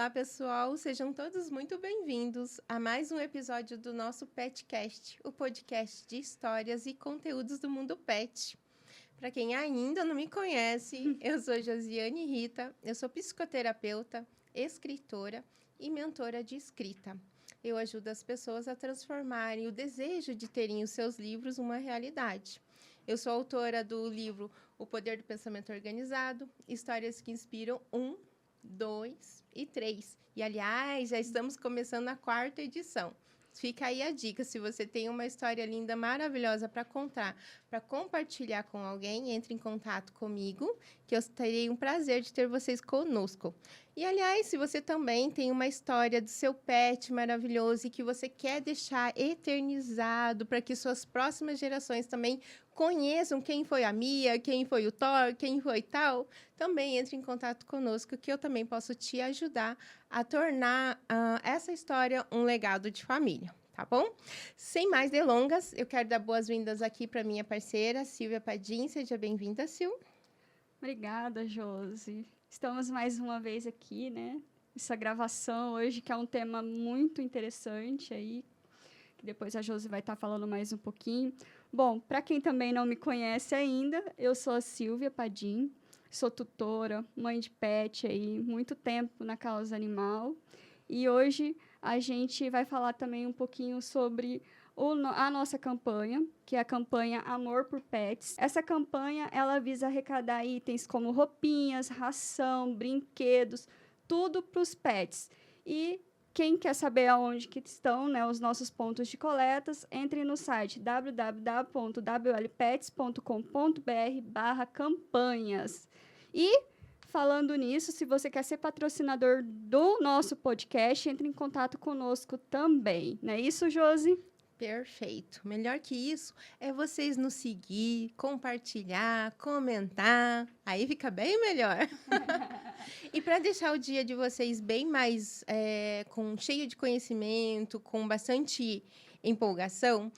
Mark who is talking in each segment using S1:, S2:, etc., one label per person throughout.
S1: Olá, pessoal! Sejam todos muito bem-vindos a mais um episódio do nosso PetCast, o podcast de histórias e conteúdos do mundo pet. Para quem ainda não me conhece, eu sou Josiane Rita, eu sou psicoterapeuta, escritora e mentora de escrita. Eu ajudo as pessoas a transformarem o desejo de terem os seus livros uma realidade. Eu sou autora do livro O Poder do Pensamento Organizado, Histórias que Inspiram 1, 2 e 3. E, aliás, já estamos começando a 4ª edição. Fica aí a dica, se você tem uma história linda, maravilhosa para contar, para compartilhar com alguém, entre em contato comigo, que eu terei um prazer de ter vocês conosco. E, aliás, se você também tem uma história do seu pet maravilhoso e que você quer deixar eternizado para que suas próximas gerações também conheçam quem foi a Mia, quem foi o Thor, quem foi tal, também entre em contato conosco, que eu também posso te ajudar a tornar essa história um legado de família, tá bom? Sem mais delongas, eu quero dar boas-vindas aqui para minha parceira, Silvia Padim. Seja bem-vinda, Sil.
S2: Obrigada, Josi. Estamos mais uma vez aqui, né? Essa gravação hoje, que é um tema muito interessante aí, que depois a Josi vai estar falando mais um pouquinho. Bom, para quem também não me conhece ainda, eu sou a Silvia Padim, sou tutora, mãe de pet aí, muito tempo na causa animal. E hoje a gente vai falar também um pouquinho sobre a nossa campanha, que é a campanha Amor por Pets. Essa campanha, ela visa arrecadar itens como roupinhas, ração, brinquedos, tudo para os pets. E quem quer saber aonde que estão, né, os nossos pontos de coletas, entre no site www.wlpets.com.br/campanhas. E, falando nisso, se você quer ser patrocinador do nosso podcast, entre em contato conosco também. Não é isso, Josi?
S1: Perfeito. Melhor que isso é vocês nos seguir, compartilhar, comentar. Aí fica bem melhor. E para deixar o dia de vocês bem mais cheio de conhecimento, com bastante empolgação,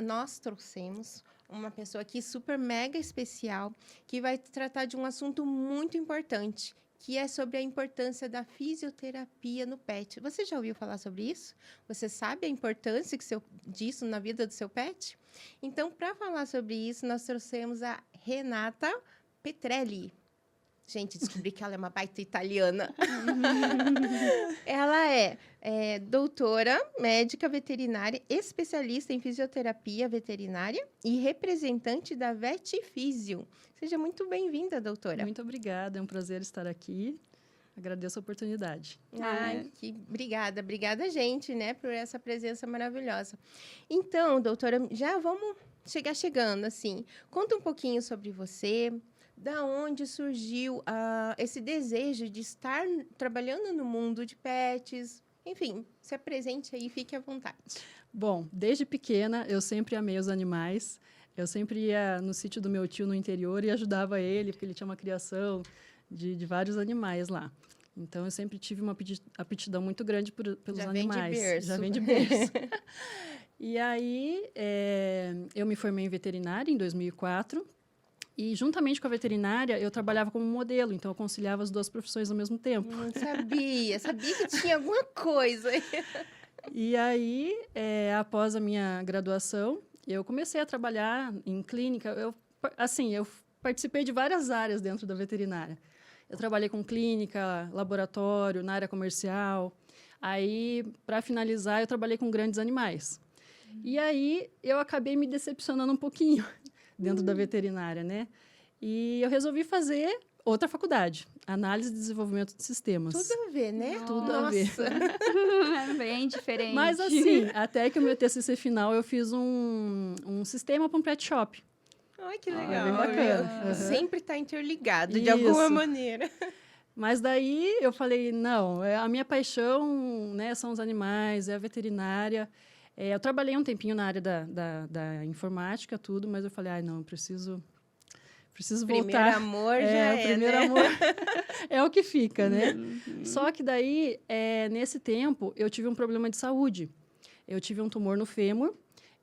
S1: nós trouxemos uma pessoa aqui super mega especial que vai tratar de um assunto muito importante, que é sobre a importância da fisioterapia no pet. Você já ouviu falar sobre isso? Você sabe a importância disso na vida do seu pet? Então, para falar sobre isso, nós trouxemos a Renata Petrelli. Gente, descobri que ela é uma baita italiana. Ela é doutora, médica veterinária, especialista em fisioterapia veterinária e representante da Vetifísio. Seja muito bem-vinda, doutora.
S3: Muito obrigada, é um prazer estar aqui. Agradeço a oportunidade.
S1: Obrigada. Obrigada, gente, né, por essa presença maravilhosa. Então, doutora, já vamos chegando, assim. Conta um pouquinho sobre você. Da onde surgiu esse desejo de estar trabalhando no mundo de pets? Enfim, se apresente aí, fique à vontade.
S3: Bom, desde pequena eu sempre amei os animais. Eu sempre ia no sítio do meu tio no interior e ajudava ele, porque ele tinha uma criação de vários animais lá. Então, eu sempre tive uma aptidão muito grande pelos animais. Já vem de berço. E aí, eu me formei em veterinária em 2004. E, juntamente com a veterinária, eu trabalhava como modelo. Então, eu conciliava as duas profissões ao mesmo tempo.
S1: Sabia que tinha alguma coisa.
S3: E aí, após a minha graduação, eu comecei a trabalhar em clínica. Eu participei de várias áreas dentro da veterinária. Eu trabalhei com clínica, laboratório, na área comercial. Aí, para finalizar, eu trabalhei com grandes animais. E aí, eu acabei me decepcionando um pouquinho dentro da veterinária, né? E eu resolvi fazer outra faculdade, análise e desenvolvimento de sistemas.
S1: Tudo a ver, né?
S3: Tudo a ver.
S2: Bem diferente.
S3: Mas assim, até que o meu TCC final, eu fiz um sistema para um pet shop.
S1: Ai, que legal.
S3: Bem bacana.
S1: Uhum. Sempre está interligado, de alguma maneira.
S3: Mas daí eu falei, não, a minha paixão, né, são os animais, é a veterinária. Eu trabalhei um tempinho na área da informática, tudo, mas eu falei, não, preciso voltar.
S1: Primeiro amor já é,
S3: o primeiro amor é o que fica, né? Só que daí, nesse tempo, eu tive um problema de saúde. Eu tive um tumor no fêmur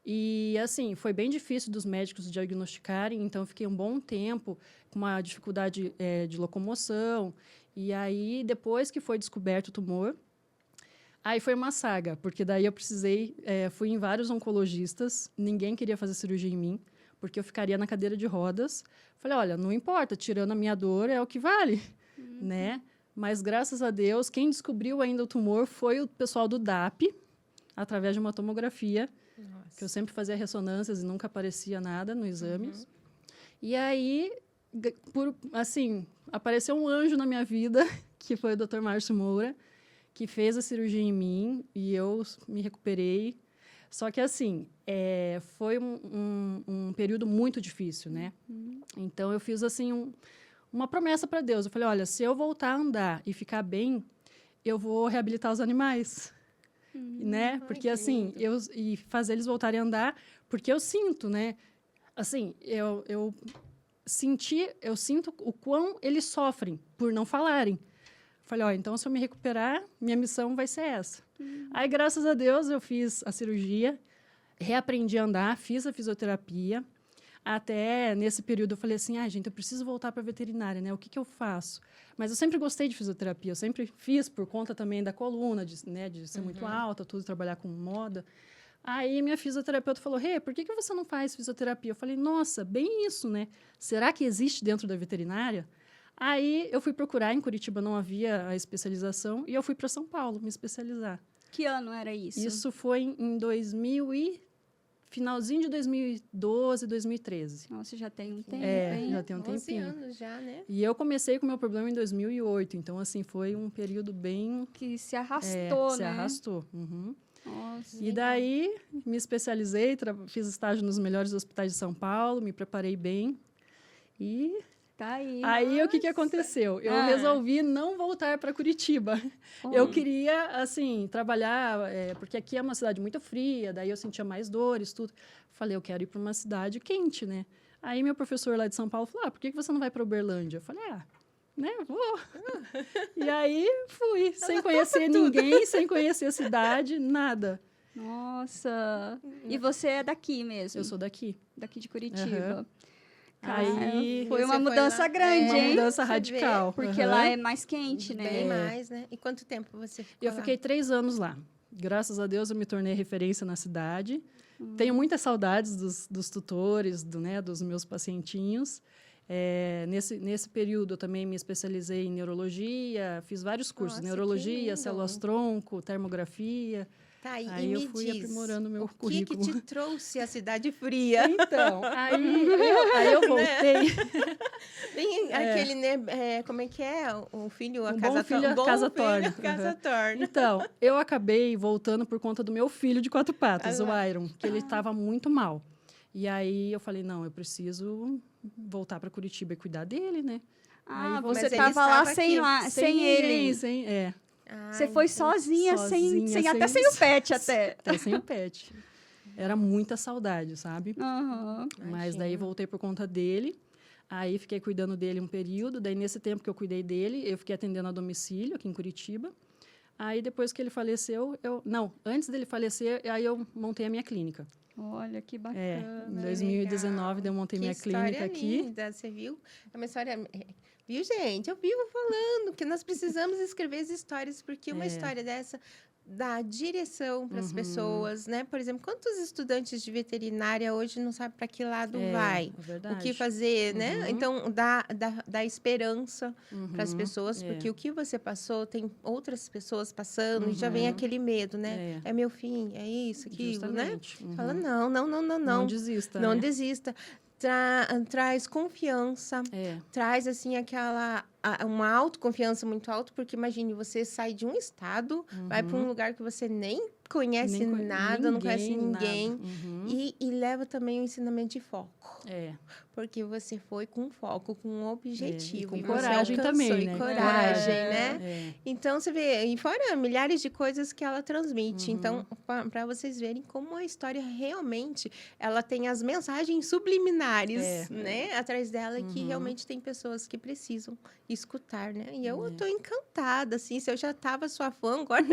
S3: e, assim, foi bem difícil dos médicos diagnosticarem, então eu fiquei um bom tempo com uma dificuldade de locomoção. E aí, depois que foi descoberto o tumor, aí foi uma saga, porque daí eu precisei, fui em vários oncologistas, ninguém queria fazer cirurgia em mim, porque eu ficaria na cadeira de rodas. Falei, olha, não importa, tirando a minha dor é o que vale, né? Mas, graças a Deus, quem descobriu ainda o tumor foi o pessoal do DAP, através de uma tomografia, que eu sempre fazia ressonâncias e nunca aparecia nada no exame. E aí, apareceu um anjo na minha vida, que foi o Dr. Márcio Moura, que fez a cirurgia em mim e eu me recuperei. Só que, assim, foi um período muito difícil, né? Então, eu fiz, assim, uma promessa para Deus. Eu falei, olha, se eu voltar a andar e ficar bem, eu vou reabilitar os animais, né? Porque, assim, e fazer eles voltarem a andar, porque eu sinto, né? Assim, eu sinto o quão eles sofrem por não falarem. Falei, ó, então se eu me recuperar, minha missão vai ser essa. Aí, graças a Deus, eu fiz a cirurgia, reaprendi a andar, fiz a fisioterapia. Até nesse período eu falei assim, gente, eu preciso voltar para a veterinária, né? O que eu faço? Mas eu sempre gostei de fisioterapia, eu sempre fiz por conta também da coluna, de ser muito alta, tudo, trabalhar com moda. Aí minha fisioterapeuta falou, por que você não faz fisioterapia? Eu falei, nossa, bem isso, né? Será que existe dentro da veterinária? Aí eu fui procurar, em Curitiba não havia a especialização, e eu fui para São Paulo me especializar.
S2: Que ano era isso?
S3: Isso foi em finalzinho de 2012, 2013.
S2: Nossa, já tem um tempo,
S3: já tem um tempinho.
S1: 11 anos já, né?
S3: E eu comecei com o meu problema em 2008, então, assim, foi um período bem...
S2: Que se arrastou, né?
S3: Se arrastou. Uhum.
S2: Nossa.
S3: E daí, me especializei, fiz estágio nos melhores hospitais de São Paulo, me preparei bem. E
S2: tá aí.
S3: Aí, o que aconteceu? Eu resolvi não voltar para Curitiba. Eu queria, assim, trabalhar, porque aqui é uma cidade muito fria, daí eu sentia mais dores, tudo. Falei, eu quero ir para uma cidade quente, né? Aí, meu professor lá de São Paulo falou, por que você não vai para Uberlândia? Eu falei, né, vou. E aí, fui, sem conhecer ninguém, sem conhecer a cidade, nada.
S2: Nossa. E você é daqui mesmo?
S3: Eu sou daqui.
S2: Daqui de Curitiba.
S3: Aí
S2: foi uma mudança grande, hein?
S3: Uma mudança radical.
S2: Porque lá é mais quente, né?
S1: Bem mais, né? E quanto tempo você ficou lá?
S3: Eu fiquei 3 anos lá. Graças a Deus, eu me tornei referência na cidade. Tenho muitas saudades dos tutores, dos meus pacientinhos. Nesse período, eu também me especializei em neurologia, fiz vários cursos. Neurologia, células-tronco, termografia.
S1: Tá,
S3: aí eu fui aprimorando meu currículo.
S1: O que te trouxe a cidade fria?
S3: Então, aí eu voltei.
S1: Tem aquele, né? Como é que é? O filho, a casa
S3: torna.
S1: Casa torna.
S3: Então, eu acabei voltando por conta do meu filho de 4 patas, o Iron, que ele estava muito mal. E aí eu falei, não, eu preciso voltar para Curitiba e cuidar dele, né?
S2: Aí você estava lá sem ele. Você foi sozinha, sem até sem o pet até.
S3: Até sem o pet. Era muita saudade, sabe?
S2: Uhum.
S3: Mas daí voltei por conta dele. Aí fiquei cuidando dele um período. Daí, nesse tempo que eu cuidei dele, eu fiquei atendendo a domicílio aqui em Curitiba. Aí, depois que ele faleceu... antes dele falecer, aí eu montei a minha clínica.
S2: Olha, que bacana.
S3: Em 2019, eu montei minha clínica aqui.
S1: Linda, você viu? É uma história... Viu, gente? Eu vivo falando que nós precisamos escrever as histórias, porque uma história dessa dá direção para as pessoas, né? Por exemplo, quantos estudantes de veterinária hoje não sabem para que lado vai?
S3: É verdade.
S1: O que fazer, né? Então, dá esperança para as pessoas, porque o que você passou, tem outras pessoas passando, e já vem aquele medo, né? É meu fim, é isso, aquilo,
S3: justamente,
S1: né? Fala, não.
S3: Não desista,
S1: Não desista. Traz confiança, traz, assim, uma autoconfiança muito alta, porque imagine, você sai de um estado, vai para um lugar que você nem conhece nada, não conhece ninguém, e leva também o ensinamento de foco. Porque você foi com foco, com um objetivo.
S3: E com coragem também, né?
S1: E coragem, né? Então, você vê, e fora milhares de coisas que ela transmite. Então, para vocês verem como a história realmente, ela tem as mensagens subliminares, né? Atrás dela, que realmente tem pessoas que precisam escutar, né? E eu tô encantada, assim, se eu já tava sua fã, agora...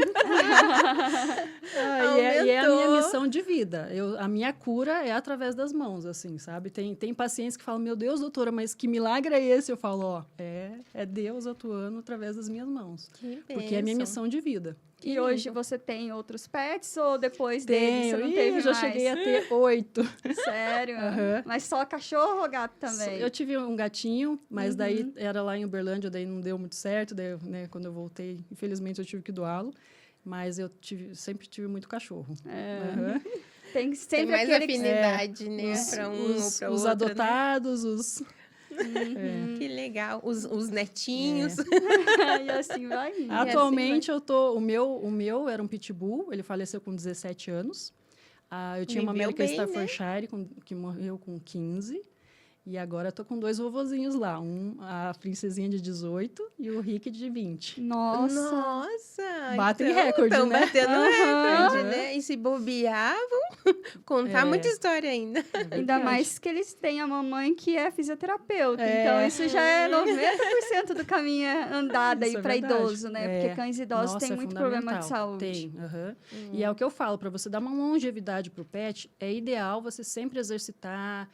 S3: E é a minha
S1: Aumentou.
S3: missão de vida. A minha cura é através das mãos, assim, sabe? Tem pacientes que falam, meu Deus, doutora, mas que milagre é esse? Eu falo, ó, é Deus atuando através das minhas mãos.
S1: Que
S3: Porque é a minha
S1: bênção.
S3: missão de vida.
S2: E hoje você tem outros pets ou depois deles
S3: Tenho,
S2: você não
S3: Ih,
S2: teve
S3: eu já
S2: mais?
S3: cheguei a ter 8.
S2: Sério?
S3: Aham.
S2: Mas só cachorro ou gato também?
S3: Eu tive um gatinho, mas daí era lá em Uberlândia, daí não deu muito certo. Daí, né, quando eu voltei, infelizmente eu tive que doá-lo. Mas sempre tive muito cachorro. Aham.
S2: Tem
S1: Tem
S2: sempre
S1: mais
S2: aquele que...
S1: afinidade, né? Para um ou
S3: os
S1: para outro, né?
S3: adotados,
S1: Que legal. Os netinhos.
S2: E assim vai indo.
S3: Atualmente o meu era um pitbull, ele faleceu com 17 anos. Eu tinha uma
S1: Viveu
S3: American
S1: bem, né?
S3: Staffordshire que morreu com 15. E agora eu tô com 2 vovozinhos lá, a princesinha de 18 e o Rick de 20.
S2: Nossa!
S3: Batem
S1: então,
S3: recorde,
S1: tão
S3: né?
S1: batendo
S2: Aham.
S1: recorde, né? E se bobear, vão contar muita história ainda.
S2: Ainda mais que eles têm a mamãe que é fisioterapeuta.
S3: É.
S2: Então, isso já é 90% do caminho andado aí
S3: Isso é
S2: para
S3: verdade.
S2: idoso, né? Porque cães idosos
S3: Nossa,
S2: têm
S3: é
S2: muito problema de
S3: fundamental.
S2: saúde.
S3: Tem, aham. E é o que eu falo, para você dar uma longevidade para o pet, é ideal você sempre exercitar,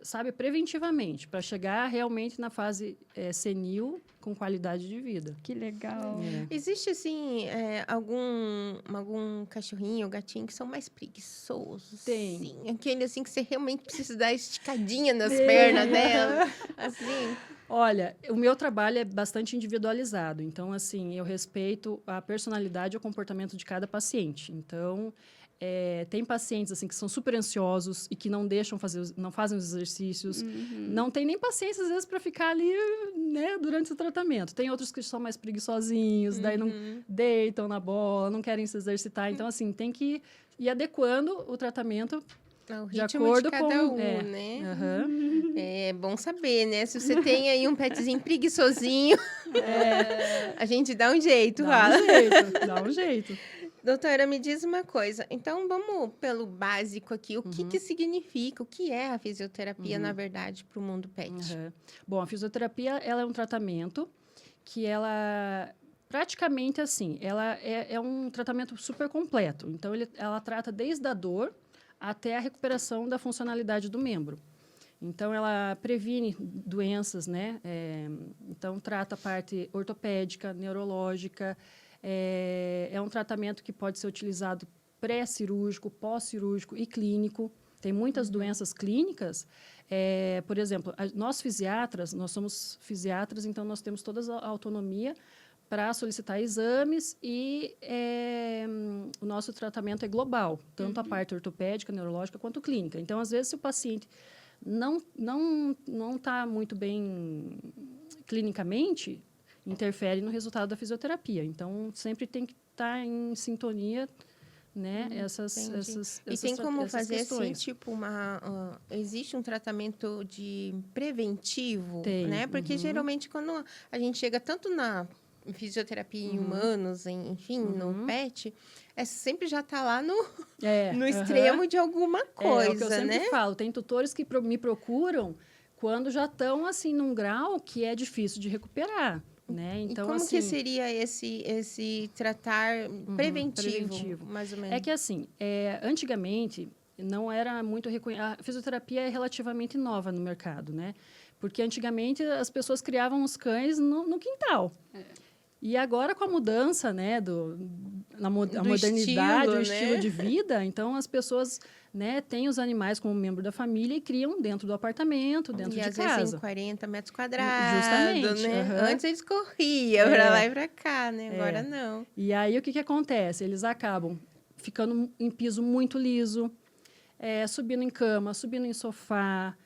S3: sabe, preventivamente, para chegar realmente na fase senil com qualidade de vida.
S2: Que legal.
S1: Existe, assim, algum cachorrinho ou gatinho que são mais preguiçosos?
S3: Tem.
S1: Sim, aquele, assim, que você realmente precisa dar esticadinha nas pernas dela. Assim.
S3: Olha, o meu trabalho é bastante individualizado. Então, assim, eu respeito a personalidade e o comportamento de cada paciente. Então, tem pacientes assim que são super ansiosos e que não fazem os exercícios. Não tem nem paciência, às vezes, para ficar ali, né, durante o tratamento. Tem outros que são mais preguiçosinhos, daí não deitam na bola, não querem se exercitar. Então, assim, tem que ir adequando o tratamento
S1: O
S3: de
S1: ritmo
S3: acordo
S1: de cada
S3: com...
S1: né?
S3: Aham.
S1: É bom saber, né? Se você tem aí um petzinho preguiçosinho, a gente dá um jeito, fala.
S3: Dá um jeito.
S1: Doutora, me diz uma coisa. Então, vamos pelo básico aqui. O que significa, o que é a fisioterapia, na verdade, para o mundo pet?
S3: Uhum. Bom, a fisioterapia, ela é um tratamento que ela... Praticamente assim, ela é um tratamento super completo. Então, ela trata desde a dor até a recuperação da funcionalidade do membro. Então, ela previne doenças, né? Então, trata a parte ortopédica, neurológica. É um tratamento que pode ser utilizado pré-cirúrgico, pós-cirúrgico e clínico. Tem muitas doenças clínicas. Por exemplo, nós fisiatras, nós somos fisiatras, então nós temos toda a autonomia para solicitar exames e o nosso tratamento é global, tanto a parte ortopédica, neurológica, quanto clínica. Então, às vezes, se o paciente não está muito bem clinicamente, interfere no resultado da fisioterapia. Então, sempre tem que estar em sintonia, né?
S1: E tem como fazer
S3: questões.
S1: assim, tipo, existe um tratamento de preventivo,
S3: Tem,
S1: né? Porque geralmente quando a gente chega tanto na fisioterapia em humanos, enfim, no pet, sempre já está lá no extremo de alguma coisa,
S3: É o que eu sempre
S1: né?
S3: falo. Tem tutores que me procuram quando já estão, assim, num grau que é difícil de recuperar. Né? Então,
S1: E como
S3: assim,
S1: que seria esse tratar preventivo, mais ou menos?
S3: É que, assim, antigamente não era muito reconhecido. A fisioterapia é relativamente nova no mercado, né? Porque antigamente as pessoas criavam os cães no quintal. E agora, com a mudança, né, a modernidade, o estilo de vida, então as pessoas, né, têm os animais como membro da família e criam dentro do apartamento, dentro de
S1: às
S3: casa.
S1: vezes em 40 metros quadrados,
S3: Justamente,
S1: né? Antes eles corriam para lá e para cá, né? Agora não.
S3: E aí, o que acontece? Eles acabam ficando em piso muito liso, subindo em cama, subindo em sofá,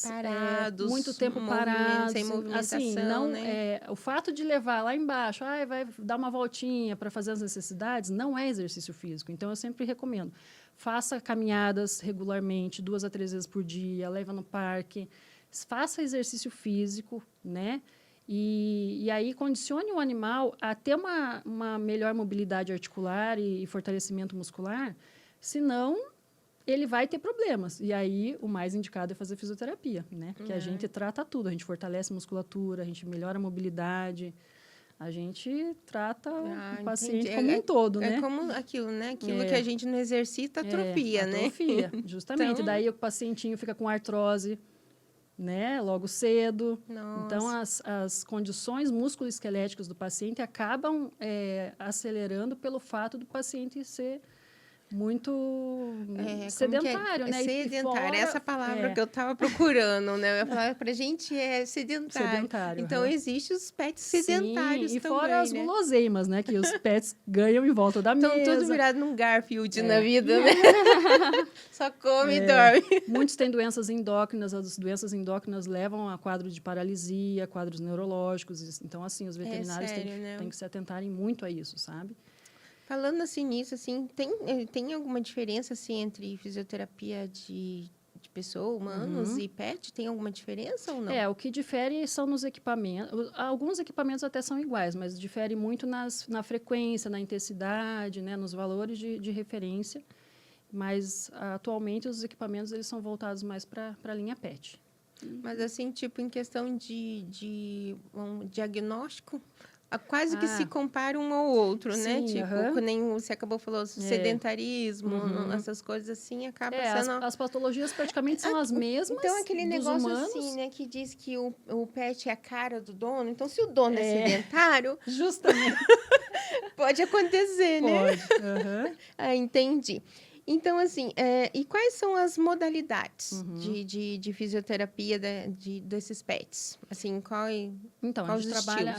S1: parados,
S3: muito tempo parados,
S1: sem movimentação,
S3: assim,
S1: né?
S3: O fato de levar lá embaixo, vai dar uma voltinha para fazer as necessidades, não é exercício físico. Então, eu sempre recomendo, faça caminhadas regularmente, 2 a 3 vezes por dia, leva no parque, faça exercício físico, né? E aí condicione o animal a ter uma melhor mobilidade articular e fortalecimento muscular, senão ele vai ter problemas. E aí, o mais indicado é fazer fisioterapia, né? Porque a gente trata tudo. A gente fortalece a musculatura, a gente melhora a mobilidade, A gente trata o
S1: entendi.
S3: paciente como um todo, né?
S1: É como aquilo, né? Aquilo que a gente não exercita, atrofia, né?
S3: Atrofia, justamente.
S1: Então-
S3: Daí o pacientinho fica com artrose, né? Logo cedo.
S1: Nossa.
S3: Então, as condições musculoesqueléticas do paciente acabam acelerando pelo fato do paciente ser muito sedentário, né?
S1: Sedentário, essa palavra que eu estava procurando, né? Eu ia falar, pra gente é sedentário.
S3: Sedentário.
S1: Então, existem os pets sedentários
S3: e
S1: também,
S3: fora as
S1: né?
S3: guloseimas, né? Que os pets ganham em volta da mesa.
S1: Estão tudo virado num Garfield na vida, né? Só come e dorme.
S3: Muitos têm doenças endócrinas. As doenças endócrinas levam a quadros de paralisia, quadros neurológicos. Então, assim, os veterinários têm que se atentarem muito a isso, sabe?
S1: Falando assim nisso, assim, tem alguma diferença assim entre fisioterapia de pessoa, humanos e pet? Tem alguma diferença ou não?
S3: O que difere são nos equipamentos. Alguns equipamentos até são iguais, mas difere muito na frequência, na intensidade, né, nos valores de referência. Mas, atualmente, os equipamentos eles são voltados mais para a linha pet.
S1: Mas, assim, tipo, em questão de um diagnóstico, quase que se compara um ao outro, né?
S3: Sim,
S1: Tipo, nem você acabou falando, sedentarismo, essas coisas assim, acaba sendo...
S3: As patologias praticamente são as mesmas.
S1: Então, aquele negócio
S3: humanos.
S1: assim, né, que diz que o pet é a cara do dono. Então, se o dono é sedentário...
S3: Justamente.
S1: Pode acontecer, né?
S3: Pode.
S1: Entendi. Então, assim, e quais são as modalidades de fisioterapia desses pets? Assim,
S3: Então, a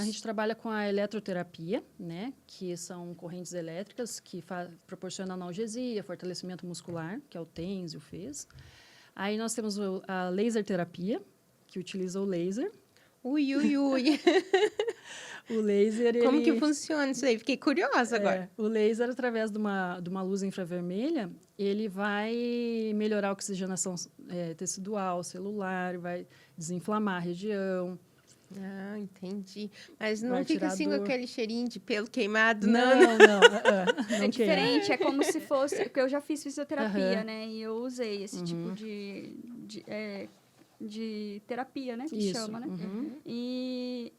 S3: gente trabalha com a eletroterapia, né? Que são correntes elétricas que proporcionam analgesia, fortalecimento muscular, que é o TENS e o FES. Aí nós temos a laser terapia, que utiliza o laser.
S1: Ui.
S3: O laser,
S1: Como que funciona isso aí? Fiquei curiosa agora.
S3: O laser, através de uma luz infravermelha, ele vai melhorar a oxigenação tecidual, celular, vai desinflamar a região.
S1: Entendi. Mas não
S3: Vai
S1: fica assim com aquele cheirinho de pelo queimado,
S3: não? Não
S2: é diferente, é como se fosse... Porque eu já fiz fisioterapia, né? E eu usei esse tipo de terapia, né? Que chama, né? E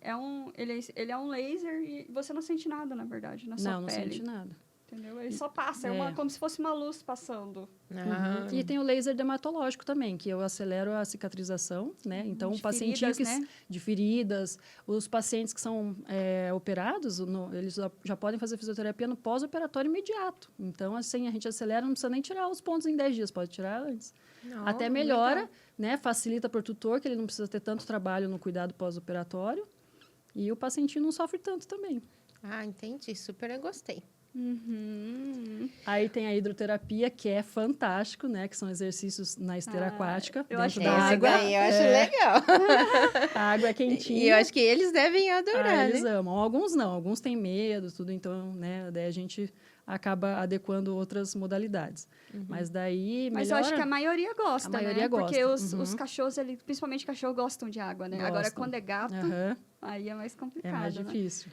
S2: ele é um laser e você não sente nada, na verdade, na sua pele. Não
S3: sente nada.
S2: Entendeu? Ele só passa, como se fosse uma luz passando.
S3: E tem o laser dermatológico também, que eu acelero a cicatrização, né? Então, o pacientinho de feridas, os pacientes que são operados, eles já podem fazer fisioterapia no pós-operatório imediato. Então, assim, a gente acelera, não precisa nem tirar os pontos em 10 dias, pode tirar antes. Até melhora, né? Facilita para o tutor, que ele não precisa ter tanto trabalho no cuidado pós-operatório. E o pacientinho não sofre tanto também.
S1: Entendi. Super eu gostei.
S3: Aí tem a hidroterapia, que é fantástico, né? Que são exercícios na esteira aquática,
S2: eu
S3: dentro da água.
S1: Eu acho legal.
S3: A água é quentinha.
S1: E eu acho que eles devem adorar,
S3: eles amam. Alguns não, alguns têm medo, tudo. Então, né? Daí a gente acaba adequando outras modalidades. Mas daí
S2: Mas eu acho que a maioria gosta, né?
S3: Gosta.
S2: Porque os cachorros, principalmente cachorro, gostam de água, né? Agora, quando é gato, aí é mais complicado,
S3: é mais difícil.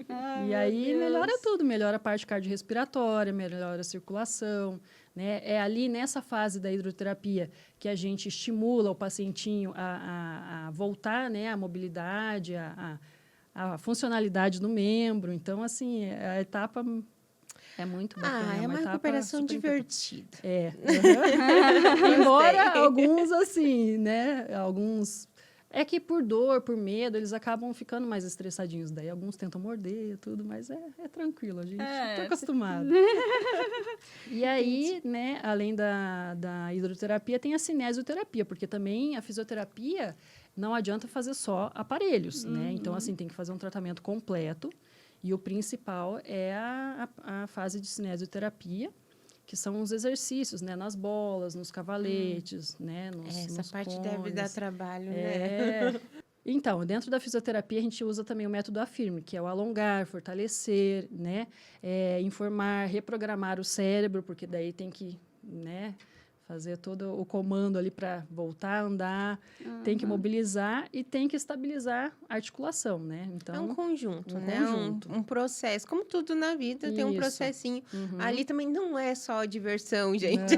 S2: Ai,
S3: e aí melhora tudo, melhora a parte cardiorrespiratória, melhora a circulação, né? É ali nessa fase da hidroterapia que a gente estimula o pacientinho a voltar, né? A mobilidade, a funcionalidade do membro. Então, assim, a etapa é muito bacana.
S1: É uma recuperação divertida.
S3: Embora alguns, assim, né? Alguns... É que por dor, por medo, eles acabam ficando mais estressadinhos. Daí alguns tentam morder tudo, mas é tranquilo, a gente está acostumado. E aí, né, além da hidroterapia, tem a cinesioterapia, porque também a fisioterapia não adianta fazer só aparelhos, né? Então, assim, tem que fazer um tratamento completo. E o principal é a fase de cinesioterapia, que são os exercícios, né? Nas bolas, nos cavaletes, né?
S1: Essa
S3: nos
S1: parte
S3: cones.
S1: deve dar trabalho, né?
S3: Então, dentro da fisioterapia, a gente usa também o método AFIRME, que é o alongar, fortalecer, né? Informar, reprogramar o cérebro, porque daí tem que, né? Fazer todo o comando ali para voltar a andar, tem que mobilizar e tem que estabilizar a articulação, né? Então,
S1: é um conjunto, né?
S3: Conjunto.
S1: Um processo. Como tudo na vida, tem um processinho. Ali também não é só diversão, gente.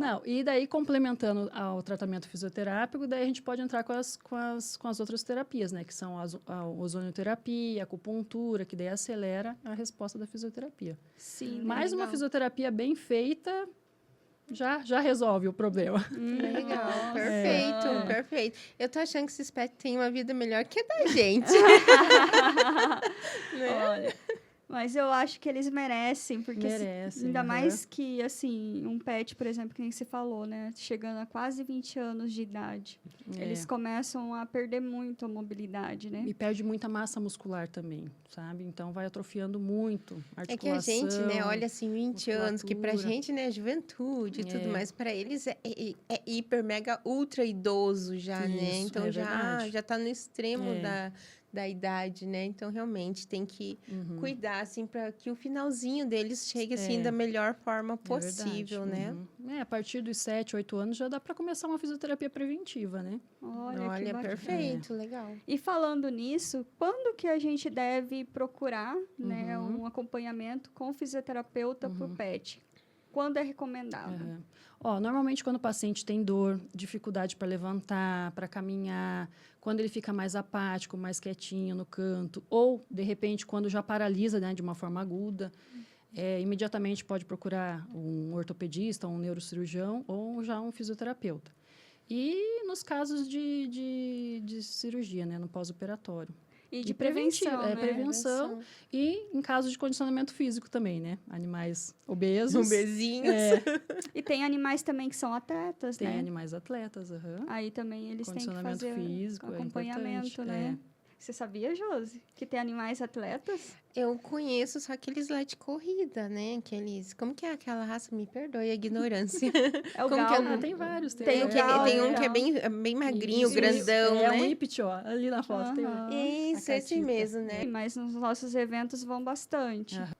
S3: Não, e daí, complementando ao tratamento fisioterápico, daí a gente pode entrar com as outras terapias, né? Que são a ozonioterapia, a acupuntura, que daí acelera a resposta da fisioterapia.
S2: Sim,
S3: Mas uma
S1: legal.
S3: fisioterapia bem feita já resolve o problema.
S1: Legal,
S2: Nossa.
S1: perfeito, perfeito. Eu tô achando que esses pets têm uma vida melhor que a da gente. Né?
S2: Olha, mas eu acho que eles merecem, porque
S3: Merecem,
S2: ainda
S3: aham.
S2: mais que, assim, um pet, por exemplo, que nem você falou, né? Chegando a quase 20 anos de idade, eles começam a perder muito a mobilidade, né?
S3: E perde muita massa muscular também, sabe? Então, vai atrofiando muito a
S1: É que a gente, né,
S3: articulação.
S1: olha assim, 20 anos, que pra
S3: musculatura.
S1: gente, né, é juventude e tudo
S3: É.
S1: mais, pra eles é hiper, mega, ultra idoso já, né?
S3: Isso,
S1: Então
S3: é
S1: já
S3: verdade.
S1: tá no extremo
S3: É.
S1: da idade, né? Então realmente tem que cuidar, assim, pra que o finalzinho deles chegue, assim,
S3: É.
S1: da melhor forma
S3: É
S1: possível,
S3: verdade.
S1: né?
S3: A partir dos 7, 8 anos já dá para começar uma fisioterapia preventiva, né?
S2: Olha, que
S1: Olha,
S2: bacana.
S1: perfeito, legal.
S2: E falando nisso, quando que a gente deve procurar, né, um acompanhamento com fisioterapeuta para o pet? Quando é recomendável?
S3: Aham. Ó, normalmente quando o paciente tem dor, dificuldade para levantar, para caminhar, quando ele fica mais apático, mais quietinho no canto, ou, de repente, quando já paralisa, né, de uma forma aguda, imediatamente pode procurar um ortopedista, um neurocirurgião ou já um fisioterapeuta. E nos casos de cirurgia, né, no pós-operatório.
S2: E de
S3: preventivo,
S2: prevenção, né?
S3: prevenção. E em caso de condicionamento físico também, né? Animais obesos.
S1: Bebezinhos.
S2: E tem animais também que são atletas,
S3: Tem
S2: né?
S3: animais atletas, aham.
S2: Aí também eles têm que
S3: Condicionamento
S2: fazer
S3: físico é
S2: acompanhamento,
S3: importante,
S2: né? Você sabia, Josi, que tem animais atletas?
S1: Eu conheço só aqueles lá de corrida, né? Aqueles. Como que é aquela raça? Me perdoe a ignorância.
S2: É o
S1: Como que é o
S2: galgo.
S3: Ah, tem vários.
S1: Tem,
S2: o
S1: tem
S2: galgo,
S1: um que é bem magrinho,
S3: Isso,
S1: grandão,
S3: é
S1: né?
S3: um Ipit, ó, ali na foto. Tem
S2: Aham.
S1: Isso,
S3: a
S1: esse
S3: catita.
S1: mesmo, né?
S2: Mas nos nossos eventos vão bastante.
S3: Aham.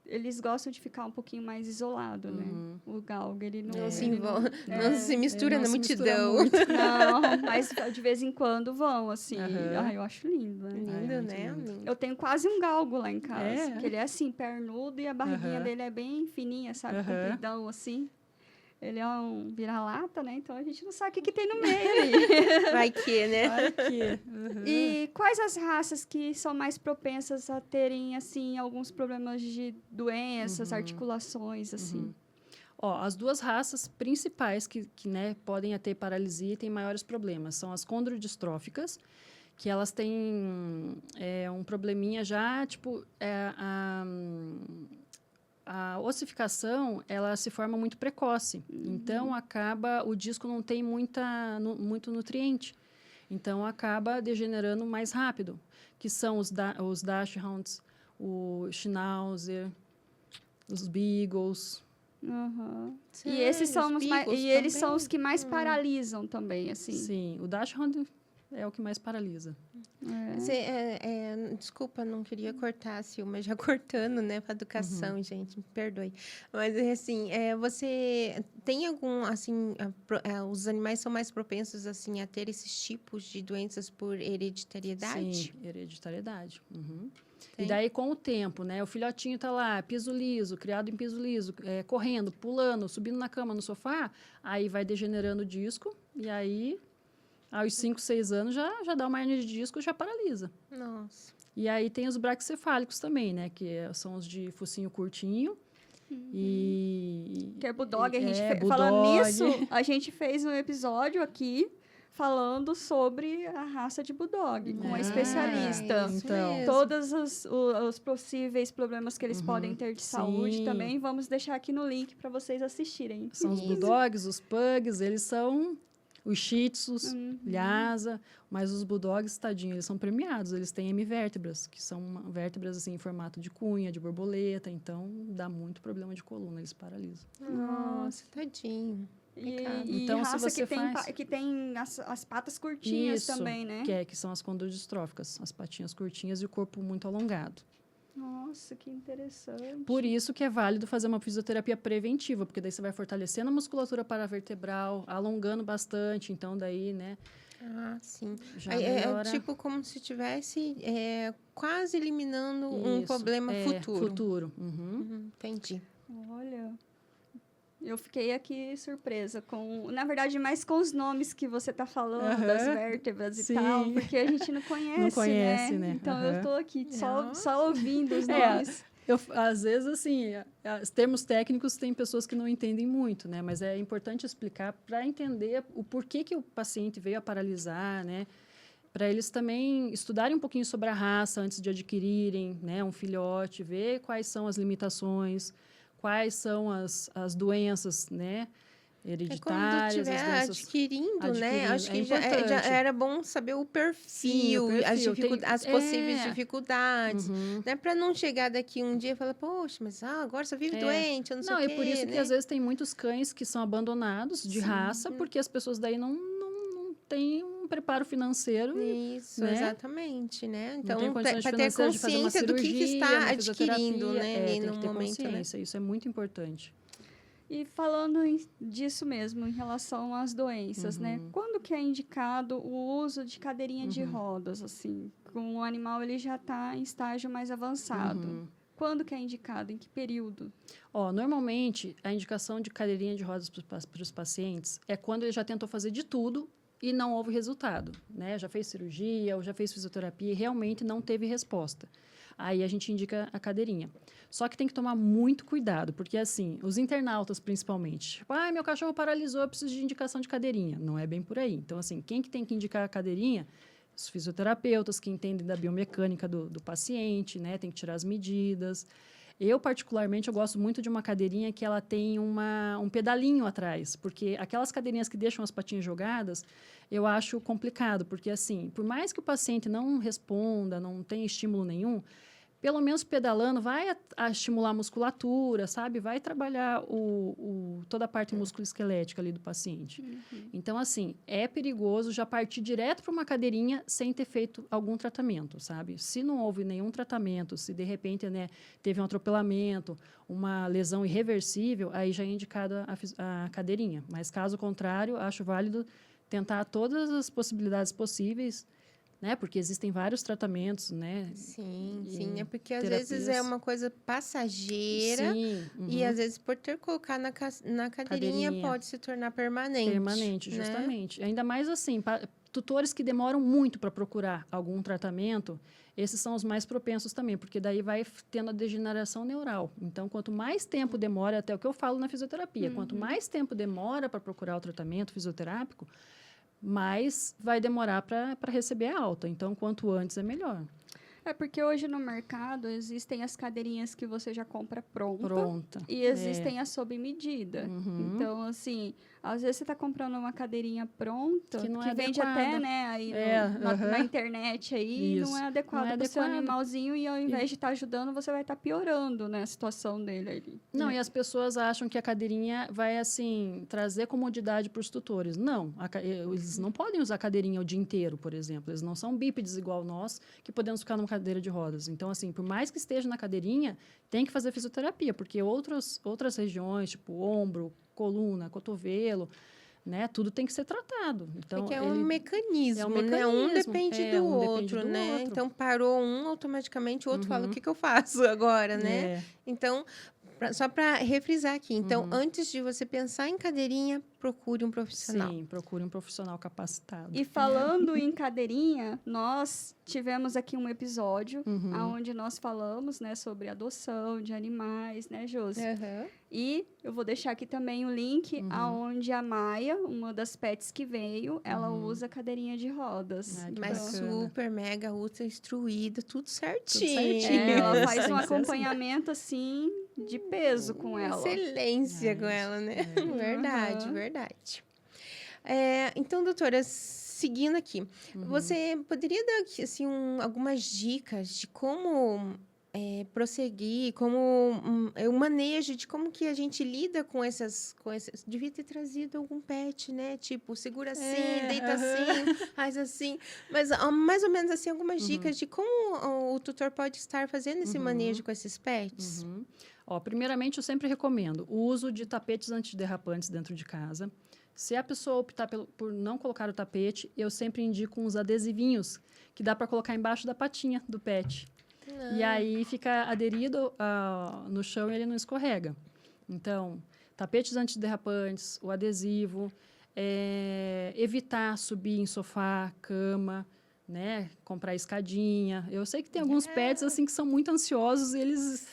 S2: Eles gostam de ficar um pouquinho mais isolado, né? O galgo, ele não...
S1: Não se
S2: ele
S1: envolve, não se
S3: É,
S1: mistura
S3: não
S1: na
S3: se mistura
S1: multidão.
S3: muito.
S2: Não, mas de vez em quando vão, assim.
S3: Aham.
S2: Eu acho lindo, né?
S1: Lindo,
S3: muito
S1: né?
S3: lindo.
S1: Lindo.
S2: Eu tenho quase um galgo lá em casa.
S3: É?
S2: Que ele é assim, pernudo, e a barriguinha
S3: Aham.
S2: dele é bem fininha, sabe?
S3: Aham.
S2: Compridão, assim. Ele é um vira-lata, né? Então a gente não sabe o que tem no meio aí.
S1: Vai que, né?
S3: Vai que. Aham.
S2: E quais as raças que são mais propensas a terem, assim, alguns problemas de doenças, articulações, assim?
S3: Ó, as duas raças principais que né, podem ter paralisia e têm maiores problemas são as condrodistróficas, que elas têm um probleminha já, tipo, a ossificação, ela se forma muito precoce. Então, o disco não tem muito nutriente. Então, acaba degenerando mais rápido, que são os Dachshunds, o Schnauzer, os Beagles.
S2: Aham. E
S1: Sério,
S2: esses são
S1: os
S2: os mais,
S1: beagles
S2: e eles são
S1: também?
S2: os que mais paralisam também, assim.
S3: Sim, o Dachshund é o que mais paralisa.
S1: Desculpa, não queria cortar, Sil, mas já cortando, né, para educação, gente, me perdoe. Mas, assim, você tem algum, assim, os animais são mais propensos, assim, a ter esses tipos de doenças por hereditariedade?
S3: Sim, hereditariedade. Uhum.
S1: Tem.
S3: E daí, com o tempo, né, o filhotinho tá lá, piso liso, criado em piso liso, correndo, pulando, subindo na cama, no sofá, aí vai degenerando o disco, e aí, aos 5, 6 anos, já dá uma hernia de disco, já paralisa.
S1: Nossa.
S3: E aí tem os braquicefálicos também, né, que são os de focinho curtinho, e...
S2: Que é Bulldog.
S3: Bulldog.
S2: Falando nisso, a gente fez um episódio aqui falando sobre a raça de Bulldog, com uma especialista.
S1: Isso
S3: Então,
S1: mesmo.
S2: Todos os possíveis problemas que eles podem ter de saúde
S3: Sim.
S2: também. Vamos deixar aqui no link para vocês assistirem.
S3: São os
S1: Isso.
S3: bulldogs, os pugs, eles são os shih tzus, lhasa, mas os bulldogs, tadinho, eles são premiados, eles têm hemivértebras, que são vértebras assim em formato de cunha, de borboleta, então dá muito problema de coluna, eles paralisam.
S1: Nossa, tadinho. Pecado.
S2: E
S3: Então, se
S2: raça
S3: você
S2: que tem as patas curtinhas
S3: Isso,
S2: também, né?
S3: que são as condrodistróficas, as patinhas curtinhas e o corpo muito alongado.
S2: Nossa, que interessante.
S3: Por isso que é válido fazer uma fisioterapia preventiva, porque daí você vai fortalecendo a musculatura paravertebral, alongando bastante, então daí, né,
S1: Ah, sim.
S3: já
S1: É
S3: melhora.
S1: tipo como se tivesse quase eliminando um
S3: Isso,
S1: problema futuro.
S3: Futuro. Uhum.
S1: Entendi.
S2: Olha, Eu fiquei aqui surpresa com, na verdade, mais com os nomes que você tá falando, das vértebras e tal, porque a gente não conhece, né? Então eu tô aqui só ouvindo os nomes.
S3: Às vezes, assim, os termos técnicos tem pessoas que não entendem muito, né? Mas é importante explicar para entender o porquê que o paciente veio a paralisar, né? Para eles também estudarem um pouquinho sobre a raça antes de adquirirem, né, um filhote, ver quais são as limitações, quais são as doenças, né, hereditárias,
S1: quando estiver adquirindo, né? Acho que já era bom saber o perfil, as possíveis dificuldades, né? Para não chegar daqui um dia e falar, poxa, mas agora só vive doente, eu não sei o quê.
S3: Não, é por isso que às vezes tem muitos cães que são abandonados de raça, porque as pessoas daí não têm um preparo financeiro.
S1: Isso,
S3: né?
S1: Exatamente, né? Então,
S3: para ter
S1: consciência do que está adquirindo, né?
S3: Tem
S1: no
S3: que ter
S1: momento,
S3: consciência, isso é muito importante.
S2: E falando disso mesmo, em relação às doenças, né? Quando que é indicado o uso de cadeirinha de rodas, assim? Com o animal, ele já está em estágio mais avançado. Quando que é indicado? Em que período?
S3: Normalmente, a indicação de cadeirinha de rodas para os pacientes é quando ele já tentou fazer de tudo e não houve resultado, né? Já fez cirurgia ou já fez fisioterapia e realmente não teve resposta. Aí a gente indica a cadeirinha. Só que tem que tomar muito cuidado, porque assim, os internautas principalmente, tipo, meu cachorro paralisou, eu preciso de indicação de cadeirinha. Não é bem por aí. Então, assim, quem que tem que indicar a cadeirinha? Os fisioterapeutas que entendem da biomecânica do paciente, né? Tem que tirar as medidas. Eu, particularmente, eu gosto muito de uma cadeirinha que ela tem um pedalinho atrás, porque aquelas cadeirinhas que deixam as patinhas jogadas, eu acho complicado, porque, assim, por mais que o paciente não responda, não tenha estímulo nenhum, pelo menos pedalando vai estimular a musculatura, sabe? Vai trabalhar toda a parte musculoesquelética ali do paciente. Então, assim, é perigoso já partir direto para uma cadeirinha sem ter feito algum tratamento, sabe? Se não houve nenhum tratamento, se de repente, né, teve um atropelamento, uma lesão irreversível, aí já é indicado a cadeirinha. Mas, caso contrário, acho válido tentar todas as possibilidades possíveis, né? Porque existem vários tratamentos, né?
S1: Sim. É porque às vezes é uma coisa passageira e às vezes por ter colocado na cadeirinha pode se tornar permanente.
S3: Permanente,
S1: né?
S3: justamente. Ainda mais assim, tutores que demoram muito para procurar algum tratamento, esses são os mais propensos também, porque daí vai tendo a degeneração neural. Então, quanto mais tempo demora, até o que eu falo na fisioterapia, quanto mais tempo demora para procurar o tratamento fisioterápico, mais vai demorar para receber a alta. Então, quanto antes é melhor.
S2: É porque hoje no mercado existem as cadeirinhas que você já compra pronta. E existem as sob medida. Então, assim, às vezes você está comprando uma cadeirinha pronta, que vende até, né, aí na internet aí, não é adequada para o seu animalzinho e ao invés de estar ajudando, você vai estar piorando, né, a situação dele ali.
S3: Não, e as pessoas acham que a cadeirinha vai, assim, trazer comodidade para os tutores. Não, eles não podem usar a cadeirinha o dia inteiro, por exemplo. Eles não são bípedes igual nós, que podemos ficar numa cadeira de rodas. Então, assim, por mais que esteja na cadeirinha, tem que fazer fisioterapia, porque outras regiões, tipo ombro, coluna, cotovelo, né, tudo tem que ser tratado. Então,
S1: porque um mecanismo, né? Um depende do outro, né?
S3: Outro.
S1: Então, parou um, automaticamente o outro fala, o que eu faço agora, né? Então, só para refrisar aqui. Então, antes de você pensar em cadeirinha, procure um profissional.
S3: Sim, procure um profissional capacitado.
S2: E falando em cadeirinha, nós tivemos aqui um episódio onde nós falamos, né, sobre adoção de animais, né, Josi? E eu vou deixar aqui também o link aonde a Maia, uma das pets que veio, ela usa cadeirinha de rodas.
S1: Mas super, mega, ultra instruída, tudo certinho.
S2: Ela faz um acompanhamento, assim, de peso com ela.
S1: Excelência com ela, né? Verdade. Então, doutora, seguindo aqui, você poderia dar assim, algumas dicas de como prosseguir, como o manejo de como que a gente lida com essas... Devia ter trazido algum pet, né? Tipo, segura assim, deita assim, faz assim. Mas, mais ou menos assim, algumas dicas de como o tutor pode estar fazendo esse manejo com esses pets.
S3: Primeiramente, eu sempre recomendo o uso de tapetes antiderrapantes dentro de casa. Se a pessoa optar por não colocar o tapete, eu sempre indico uns adesivinhos que dá para colocar embaixo da patinha do pet. E aí fica aderido no chão e ele não escorrega. Então, tapetes antiderrapantes, o adesivo, evitar subir em sofá, cama, né? Comprar escadinha. Eu sei que tem alguns pets assim que são muito ansiosos e eles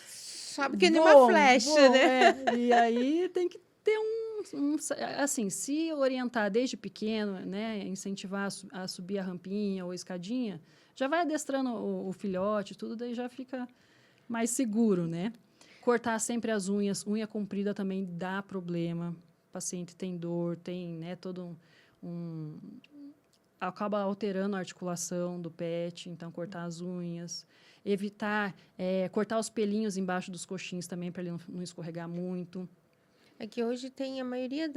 S1: Sobe que nem uma flecha,
S3: voam,
S1: né?
S3: E aí tem que ter assim, se orientar desde pequeno, né? Incentivar a subir a rampinha ou a escadinha, já vai adestrando o filhote, tudo, daí já fica mais seguro, né? Cortar sempre as unhas. Unha comprida também dá problema. O paciente tem dor, tem, né, todo acaba alterando a articulação do pet, então cortar as unhas. Evitar cortar os pelinhos embaixo dos coxins também, para ele não escorregar muito.
S1: É que hoje tem a maioria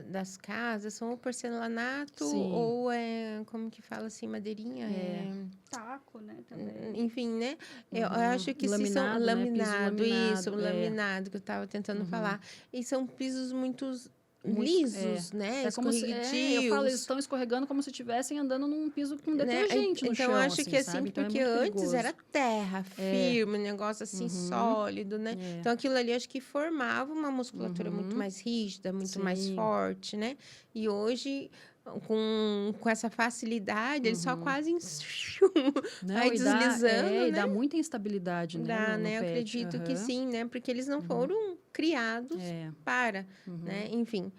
S1: das casas são ou porcelanato
S3: Sim.
S1: ou como que fala assim, madeirinha?
S2: Taco, né? Também.
S1: Enfim, né? Eu
S3: Uhum.
S1: acho que se são
S3: Laminado, né? Piso
S1: laminado, isso,
S3: laminado,
S1: laminado que eu estava tentando falar. E são pisos muito
S3: Muito-
S1: lisos, né?
S3: como se,
S1: Escorregadios.
S3: eu falo, eles estão escorregando como se estivessem andando num piso com
S1: né?
S3: detergente no
S1: Então,
S3: chão,
S1: eu acho
S3: assim,
S1: que assim,
S3: sabe? Então,
S1: porque
S3: é muito
S1: antes
S3: perigoso.
S1: era terra, firme, um negócio assim sólido, né? Então, aquilo ali acho que formava uma musculatura muito mais rígida, muito mais
S3: Sim.
S1: forte, né? E hoje, com essa facilidade, ele só quase
S3: Não,
S1: vai
S3: e dá,
S1: deslizando,
S3: e
S1: né?
S3: dá muita instabilidade, né,
S1: Dá,
S3: no
S1: né? Eu
S3: pet.
S1: acredito que sim, né? Porque eles não foram criados para, né? Enfim.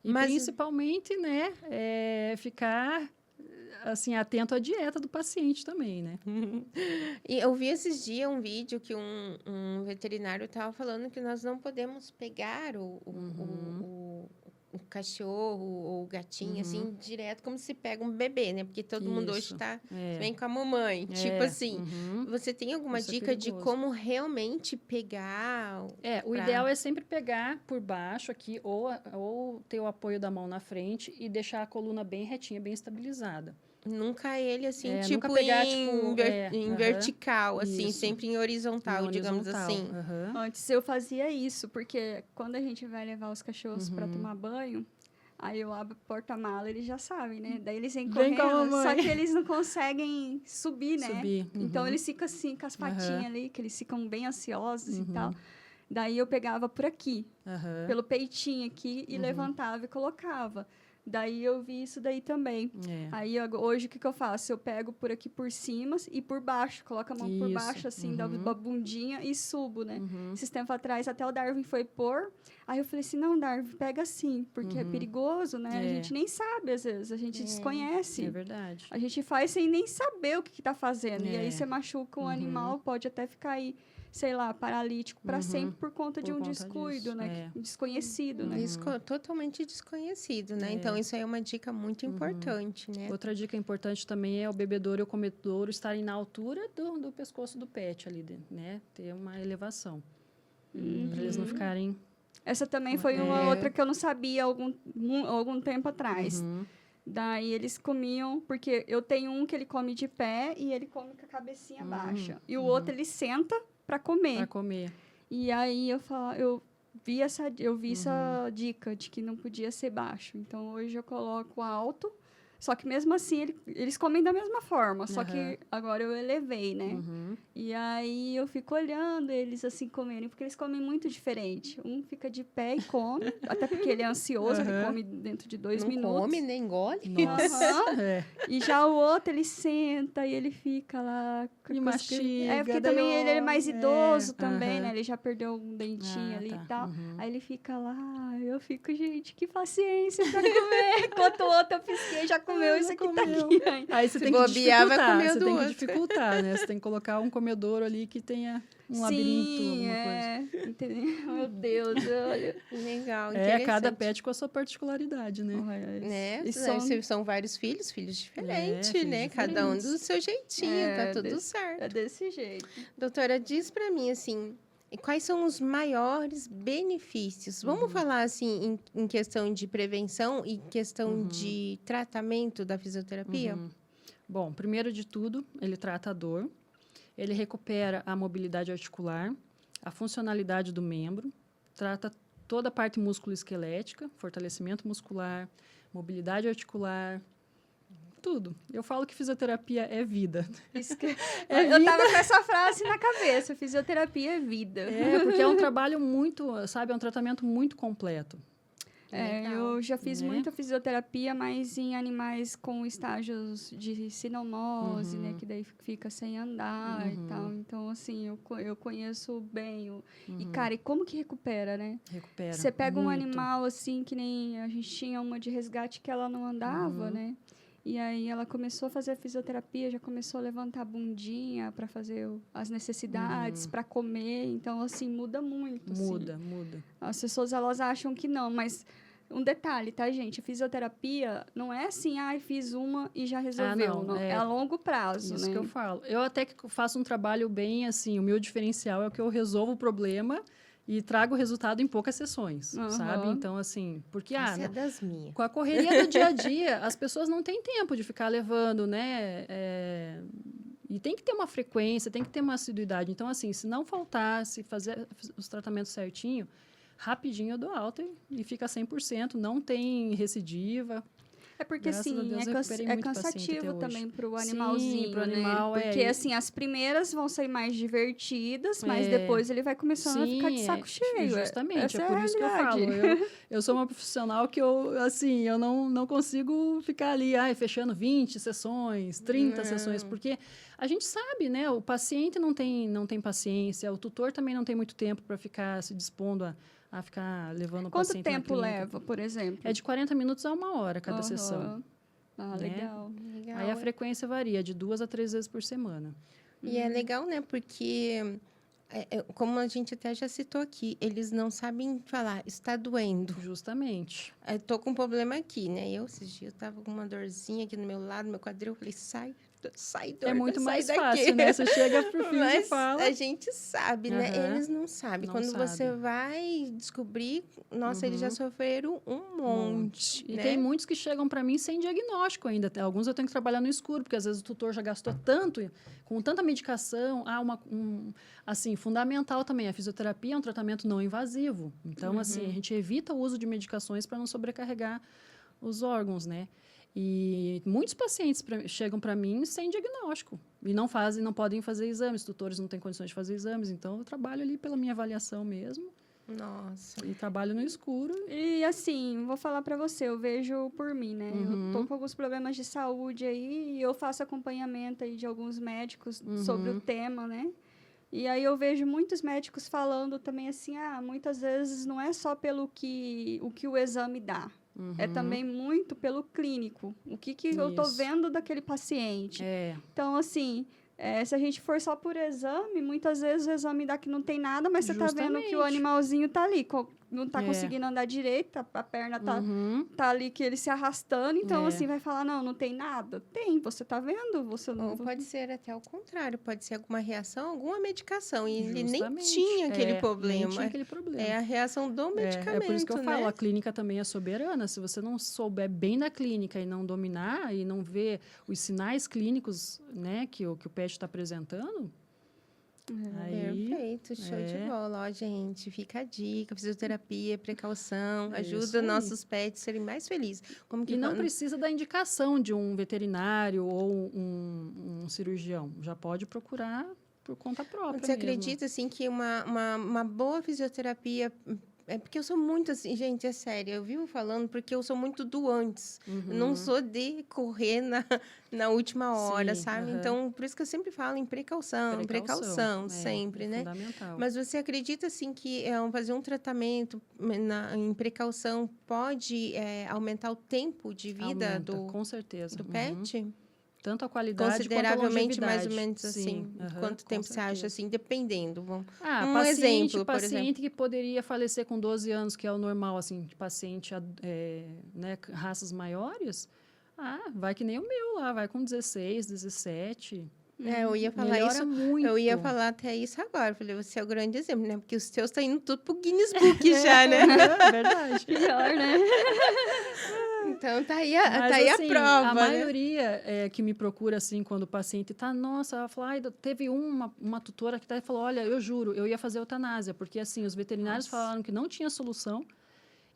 S3: E
S1: Mas
S3: principalmente, né, ficar assim atento à dieta do paciente também, né?
S1: E eu vi esses dias um vídeo que um veterinário estava falando que nós não podemos pegar o cachorro ou o gatinho, assim, direto como se pega um bebê, né? Porque todo mundo hoje vem com a mamãe. Tipo assim, você tem alguma
S3: Isso é
S1: dica de
S3: perigoso.
S1: como realmente pegar?
S3: O ideal é sempre pegar por baixo aqui ou ter o apoio da mão na frente e deixar a coluna bem retinha, bem estabilizada.
S1: Nunca ele, assim,
S3: nunca
S1: tipo,
S3: pegar,
S1: em vertical, assim,
S3: Isso.
S1: sempre em horizontal, digamos
S3: horizontal,
S1: assim.
S2: Antes eu fazia isso, porque quando a gente vai levar os cachorros para tomar banho, aí eu abro o porta-mala, eles já sabem, né? Daí eles vêm
S3: Vem com a
S2: correndo, só
S3: mamãe.
S2: que eles não conseguem subir, né?
S3: Subir,
S2: Então eles ficam assim, com as patinhas ali, que eles ficam bem ansiosos e tal. Daí eu pegava por aqui, pelo peitinho aqui, e levantava e colocava. Daí eu vi isso daí também. Aí hoje o que eu faço? Eu pego por aqui por cima e por baixo, coloco a mão por baixo, assim, da bundinha e subo, né? Esses tempos atrás até o Darwin foi pôr. Aí eu falei assim, não, Darwin, pega assim, porque é perigoso, né? A gente nem sabe, às vezes, a gente desconhece.
S3: É verdade.
S2: A gente faz sem nem saber o que tá fazendo. E aí você machuca o animal, pode até ficar aí, sei lá, paralítico para sempre por conta de um descuido,
S3: disso,
S2: né? Desconhecido, né?
S1: Totalmente desconhecido, né? Então, isso aí é uma dica muito importante, né?
S3: Outra dica importante também é o bebedouro e o comedouro estarem na altura do pescoço do pet ali, né? Ter uma elevação. Para eles não ficarem...
S2: Essa também foi uma outra que eu não sabia algum tempo atrás. Daí eles comiam, porque eu tenho um que ele come de pé e ele come com a cabecinha baixa. E o outro ele senta para comer.
S3: Para comer.
S2: E aí eu vi essa dica de que não podia ser baixo. Então hoje eu coloco alto. Só que mesmo assim, eles comem da mesma forma. Só que agora eu elevei, né? E aí eu fico olhando eles assim comerem, porque eles comem muito diferente. Um fica de pé e come, até porque ele é ansioso, ele come dentro de 2 minutos.
S1: Não come, nem engole.
S3: Nossa.
S2: E já o outro, ele senta e ele fica lá...
S3: E mastiga.
S2: porque
S3: daí
S2: também ele é mais idoso também,
S3: aham.
S2: né? Ele já perdeu um dentinho ali
S3: tá.
S2: e tal. Aí ele fica lá, eu fico, gente, que paciência pra comer. Enquanto o outro eu pisquei, já comeu isso aqui, tá aqui.
S3: Aí você
S1: Se
S3: tem que
S1: bobear, vai
S3: dificultar.
S1: comer
S3: Você
S1: do
S3: tem que
S1: outro.
S3: dificultar, né? Você tem que colocar um comedouro ali que tenha um labirinto, alguma coisa.
S2: Entendeu? Meu Deus, olha.
S1: Legal,
S3: Cada pet com a sua particularidade, né?
S1: Né?
S2: E
S1: São vários filhos diferentes,
S3: filhos
S1: né? Cada um do seu jeitinho, tá tudo certo.
S2: É desse jeito.
S1: Doutora, diz pra mim, assim, quais são os maiores benefícios? Vamos falar, assim, em questão de prevenção e questão de tratamento da fisioterapia?
S3: Bom, primeiro de tudo, ele trata a dor, ele recupera a mobilidade articular, a funcionalidade do membro, trata toda a parte músculo-esquelética, fortalecimento muscular, mobilidade articular, tudo. Eu falo que fisioterapia é vida.
S2: Isso que...
S3: É
S2: eu tava com essa frase na cabeça, fisioterapia é vida.
S3: É, porque é um trabalho muito, sabe, é um tratamento muito completo.
S1: Legal.
S2: Eu já fiz
S3: Né?
S2: muita fisioterapia, mas em animais com estágios de sinomose, né? Que daí fica sem andar e tal. Então, assim, eu conheço bem. E, cara, e como que recupera, né?
S3: Recupera.
S2: Você pega um
S3: muito.
S2: animal, assim, que nem a gente tinha uma de resgate que ela não andava, né? E aí ela começou a fazer a fisioterapia, já começou a levantar a bundinha para fazer as necessidades, para comer. Então, assim, muda muito.
S3: Muda,
S2: assim.
S3: muda.
S2: As pessoas, elas acham que não, mas um detalhe, tá, gente? A fisioterapia não é assim, fiz uma e já resolveu.
S3: não,
S2: É a longo prazo,
S3: Isso
S2: né?
S3: que eu falo. Eu até que faço um trabalho bem assim, o meu diferencial é que eu resolvo o problema e trago o resultado em poucas sessões, sabe? Então, assim, porque
S1: Essa é das minhas.
S3: com a correria do dia a dia, as pessoas não têm tempo de ficar levando, né? E tem que ter uma frequência, tem que ter uma assiduidade. Então, assim, se não faltar, se fazer os tratamentos certinho, rapidinho eu dou alta e fica 100%, não tem recidiva.
S2: É porque,
S3: Graças a
S2: assim,
S3: Deus, eu recuperei
S2: é
S3: muito paciente
S2: cansativo
S3: até hoje.
S2: também pro
S3: Sim,
S2: animalzinho,
S3: pro animal,
S2: né? Porque, assim, as primeiras vão ser mais divertidas, mas depois ele vai começando a ficar de saco cheio.
S3: Justamente,
S2: Essa
S3: é por
S2: a
S3: isso que eu
S2: realidade.
S3: falo. Eu sou uma profissional que eu não consigo ficar ali, fechando 20 sessões, 30 sessões, porque a gente sabe, né? O paciente não tem paciência, o tutor também não tem muito tempo para ficar se dispondo a ficar levando o paciente na
S2: Quanto tempo
S3: clínica.
S2: leva, por exemplo?
S3: É de 40 minutos a 1 hora cada sessão.
S2: Ah,
S3: né?
S2: legal.
S3: Aí a frequência varia de 2 a 3 vezes por semana.
S1: E é legal, né? Porque, como a gente até já citou aqui, eles não sabem falar, está doendo.
S3: Justamente.
S1: Eu tô com um problema aqui, né? Esses dias, eu tava com uma dorzinha aqui no meu lado, meu quadril. Eu falei, sai dor,
S3: É muito
S1: sai
S3: mais
S1: daqui.
S3: fácil, né? Você chega pro filho e
S1: Mas
S3: fala.
S1: a gente sabe, né?
S3: Aham.
S1: Eles não sabem.
S3: Não
S1: Quando você
S3: sabem.
S1: vai descobrir, nossa, eles já sofreram um monte,
S3: E
S1: né?
S3: tem muitos que chegam para mim sem diagnóstico ainda. Alguns eu tenho que trabalhar no escuro, porque às vezes o tutor já gastou tanto, com tanta medicação. Assim, fundamental também, a fisioterapia é um tratamento não invasivo. Então, assim, a gente evita o uso de medicações para não sobrecarregar os órgãos, né? E muitos pacientes chegam para mim sem diagnóstico e não podem fazer exames, tutores não têm condições de fazer exames, então eu trabalho ali pela minha avaliação mesmo.
S1: Nossa.
S3: E trabalho no escuro.
S2: E assim, vou falar pra você, eu vejo por mim, né? Eu tô com alguns problemas de saúde aí e eu faço acompanhamento aí de alguns médicos sobre o tema, né? E aí eu vejo muitos médicos falando também assim, muitas vezes não é só pelo que o exame dá. É também muito pelo clínico. O que eu tô vendo daquele paciente. Então, assim, se a gente for só por exame, muitas vezes o exame dá que não tem nada, mas você tá vendo que o animalzinho tá ali, não tá conseguindo andar direito, a perna tá ali que ele se arrastando, então assim, vai falar, não tem nada. Tem, você tá vendo? Você não...
S1: Ou pode ser até o contrário, pode ser alguma reação, alguma medicação, e ele nem
S3: Justamente.
S1: tinha aquele problema.
S3: Nem tinha aquele problema.
S1: É a reação do medicamento,
S3: É por isso que eu falo,
S1: né?
S3: a clínica também é soberana. Se você não souber bem da clínica e não dominar e não ver os sinais clínicos, né, que o PET está apresentando, aí...
S1: Perfeito, show de bola. Ó, gente, fica a dica, fisioterapia, precaução,
S3: Isso
S1: ajuda
S3: aí.
S1: nossos pets a serem mais felizes. Como que
S3: E não precisa da indicação de um veterinário ou um cirurgião. Já pode procurar por conta própria
S1: Você
S3: mesmo.
S1: acredita, assim, que uma boa fisioterapia... É porque eu sou muito assim, gente, é sério. Eu vivo falando porque eu sou muito do antes. Eu não sou de correr na última hora,
S3: Sim,
S1: sabe? Então, por isso que eu sempre falo em precaução, sempre, né?
S3: Fundamental.
S1: Mas você acredita, assim, que fazer um tratamento em precaução pode aumentar o tempo de vida
S3: Aumenta, com certeza.
S1: do pet?
S3: Tanto a qualidade
S1: Consideravelmente,
S3: quanto a
S1: mais
S3: longevidade.
S1: ou menos assim. Quanto tempo você acha, assim, dependendo? Exemplo, por exemplo.
S3: Paciente que poderia falecer com 12 anos, que é o normal, assim, de paciente, né, raças maiores, vai que nem o meu lá, vai com 16, 17.
S1: Eu ia falar
S3: Melhora
S1: isso.
S3: muito.
S1: Eu ia falar até isso agora. Falei, você é o grande exemplo, né? Porque os seus estão indo tudo pro Guinness Book já, né?
S3: É verdade.
S2: Pior, né?
S1: Então, tá aí
S3: Mas,
S1: a prova,
S3: a
S1: né?
S3: maioria que me procura, assim, quando o paciente tá, nossa, ela fala, teve uma tutora que falou, olha, eu juro, eu ia fazer eutanásia, porque, assim, os veterinários falaram que não tinha solução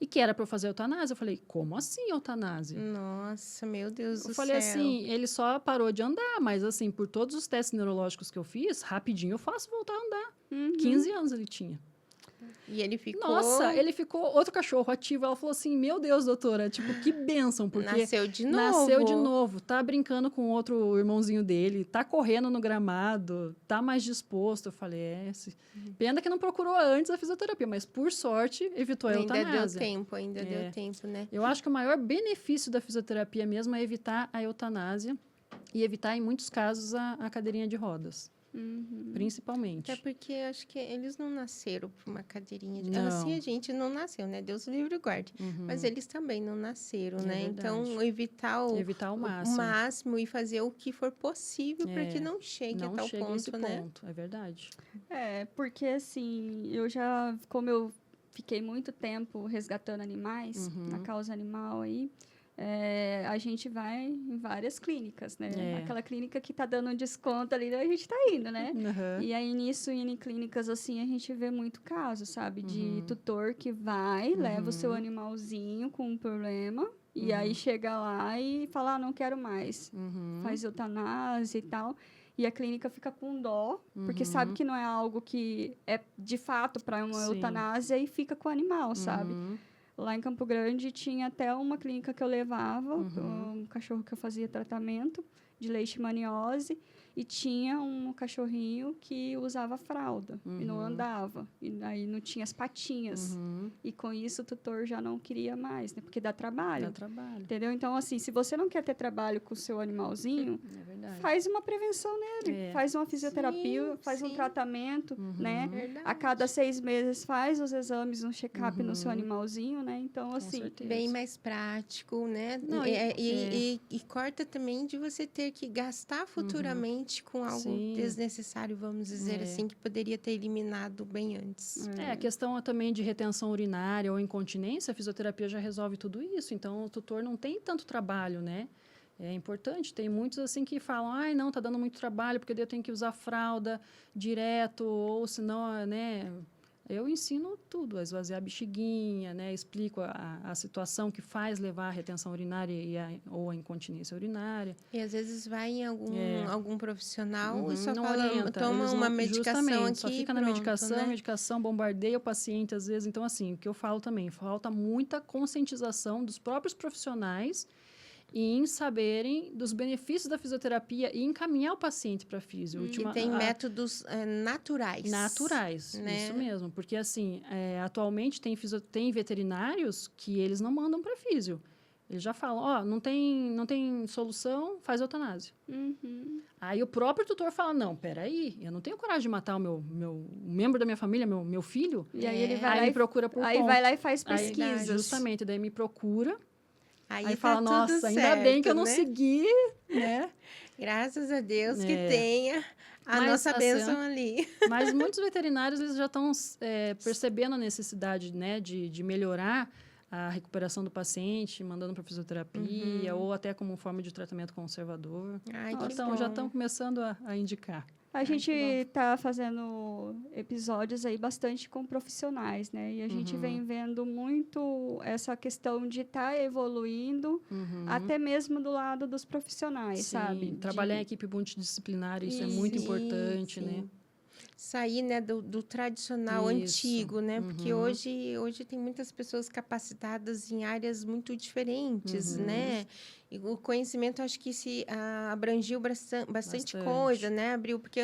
S3: e que era para eu fazer eutanásia. Eu falei, como assim eutanásia?
S1: Nossa, meu Deus do céu.
S3: Eu falei assim, ele só parou de andar, mas assim, por todos os testes neurológicos que eu fiz, rapidinho eu faço voltar a andar. 15 anos ele tinha.
S1: E ele ficou...
S3: Nossa, ele ficou outro cachorro ativo. Ela falou assim, meu Deus, doutora, tipo, que bênção, porque
S1: Nasceu de novo.
S3: nasceu de novo, tá brincando com outro irmãozinho dele, tá correndo no gramado, tá mais disposto. Eu falei, pena que não procurou antes a fisioterapia, mas por sorte evitou a eutanásia.
S1: Ainda deu tempo, né?
S3: Eu acho que o maior benefício da fisioterapia mesmo é evitar a eutanásia e evitar, em muitos casos, a cadeirinha de rodas. Principalmente.
S1: Até porque eu acho que eles não nasceram por uma cadeirinha de...
S3: Não.
S1: Assim a gente não nasceu, né? Deus o livre e guarde. Mas eles também não nasceram, né?
S3: verdade.
S1: Então, evitar o
S3: Máximo.
S1: máximo e fazer o que for possível para que não chegue a tal ponto, né?
S3: Ponto, é verdade.
S2: Porque assim, como eu fiquei muito tempo resgatando animais, na causa animal aí, a gente vai em várias clínicas, né? Aquela clínica que tá dando um desconto ali, a gente tá indo, né? E aí, nisso, indo em clínicas assim, a gente vê muito caso, sabe? De tutor que vai, leva o seu animalzinho com um problema, e aí chega lá e fala, não quero mais. Faz eutanásia e tal. E a clínica fica com dó, porque sabe que não é algo que é de fato para uma eutanásia e fica com o animal, sabe? Lá em Campo Grande tinha até uma clínica que eu levava, um cachorro que eu fazia tratamento de leishmaniose, e tinha um cachorrinho que usava fralda e não andava, e aí não tinha as patinhas. E com isso o tutor já não queria mais, né? Porque dá trabalho. Entendeu? Então, assim, se você não quer ter trabalho com o seu animalzinho, faz uma prevenção nele, faz uma fisioterapia, faz um tratamento, né? A cada 6 meses faz os exames, um check-up no seu animalzinho, né? Então, assim...
S1: Bem mais prático, né?
S3: Não,
S1: e corta também de você ter que gastar futuramente com algo desnecessário, vamos dizer assim, que poderia ter eliminado bem antes.
S3: A questão também de retenção urinária ou incontinência, a fisioterapia já resolve tudo isso. Então, o tutor não tem tanto trabalho, né? É importante. Tem muitos assim que falam, ai, não, tá dando muito trabalho, porque daí eu tenho que usar fralda direto, ou senão, né... Eu ensino tudo, a esvaziar a bexiguinha, né? Explico a situação que faz levar a retenção urinária ou a incontinência urinária.
S1: E às vezes vai em algum profissional e só
S3: não
S1: fala,
S3: orienta.
S1: toma uma medicação aqui
S3: só fica na
S1: pronto,
S3: medicação,
S1: né?
S3: medicação bombardeia o paciente às vezes. Então, assim, o que eu falo também, falta muita conscientização dos próprios profissionais em saberem dos benefícios da fisioterapia e encaminhar o paciente para a físio.
S1: E tem métodos naturais.
S3: Naturais,
S1: né?
S3: Isso mesmo. Porque, assim, atualmente tem veterinários que eles não mandam para físio. Eles já falam, não tem solução, faz eutanásia. Aí o próprio tutor fala, não, peraí, eu não tenho coragem de matar o membro da minha família, meu filho.
S2: E aí ele vai lá
S3: me procura por
S2: Aí
S3: conta.
S2: vai lá e faz pesquisas.
S3: Justamente, daí me procura.
S1: Aí
S3: Aí fala, nossa, ainda bem que eu não segui, né?
S1: Graças a Deus que tenha a nossa bênção ali.
S3: Mas muitos veterinários eles já estão percebendo a necessidade, né, de melhorar a recuperação do paciente, mandando para fisioterapia ou até como forma de tratamento conservador. Então, já estão começando a indicar.
S2: A gente está fazendo episódios aí bastante com profissionais, né? E a gente vem vendo muito essa questão de estar evoluindo, até mesmo do lado dos profissionais, sabe?
S3: Trabalhar em equipe multidisciplinar, isso é muito importante, né?
S1: Sair, né, do tradicional antigo, né? Porque hoje tem muitas pessoas capacitadas em áreas muito diferentes, né? E o conhecimento, acho que se abrangiu bastante coisa, né? Abriu, porque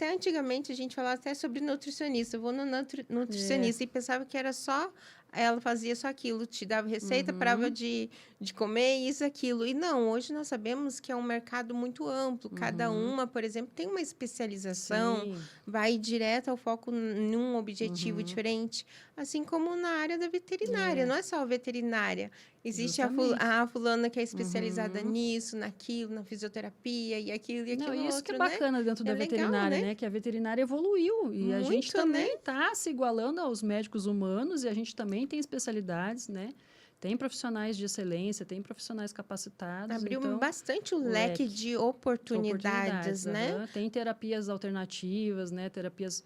S1: antigamente, a gente falava até sobre nutricionista. Eu vou no nutricionista e pensava que era só... Ela fazia só aquilo, te dava receita, parava de comer isso, aquilo. E não, hoje nós sabemos que é um mercado muito amplo. Cada uma, por exemplo, tem uma especialização, vai direto ao foco num objetivo diferente. Assim como na área da veterinária, não é só a veterinária. Existe a fulana que é especializada nisso, naquilo, na fisioterapia e aquilo e aquilo.
S3: Isso
S1: outro,
S3: que é bacana dentro da veterinária,
S1: legal,
S3: né? Que a veterinária evoluiu e a gente também está se igualando aos médicos humanos e a gente também tem especialidades, né? Tem profissionais de excelência, tem profissionais capacitados.
S1: Abriu
S3: então,
S1: bastante o leque de oportunidades, né?
S3: Tem terapias alternativas, né? Terapias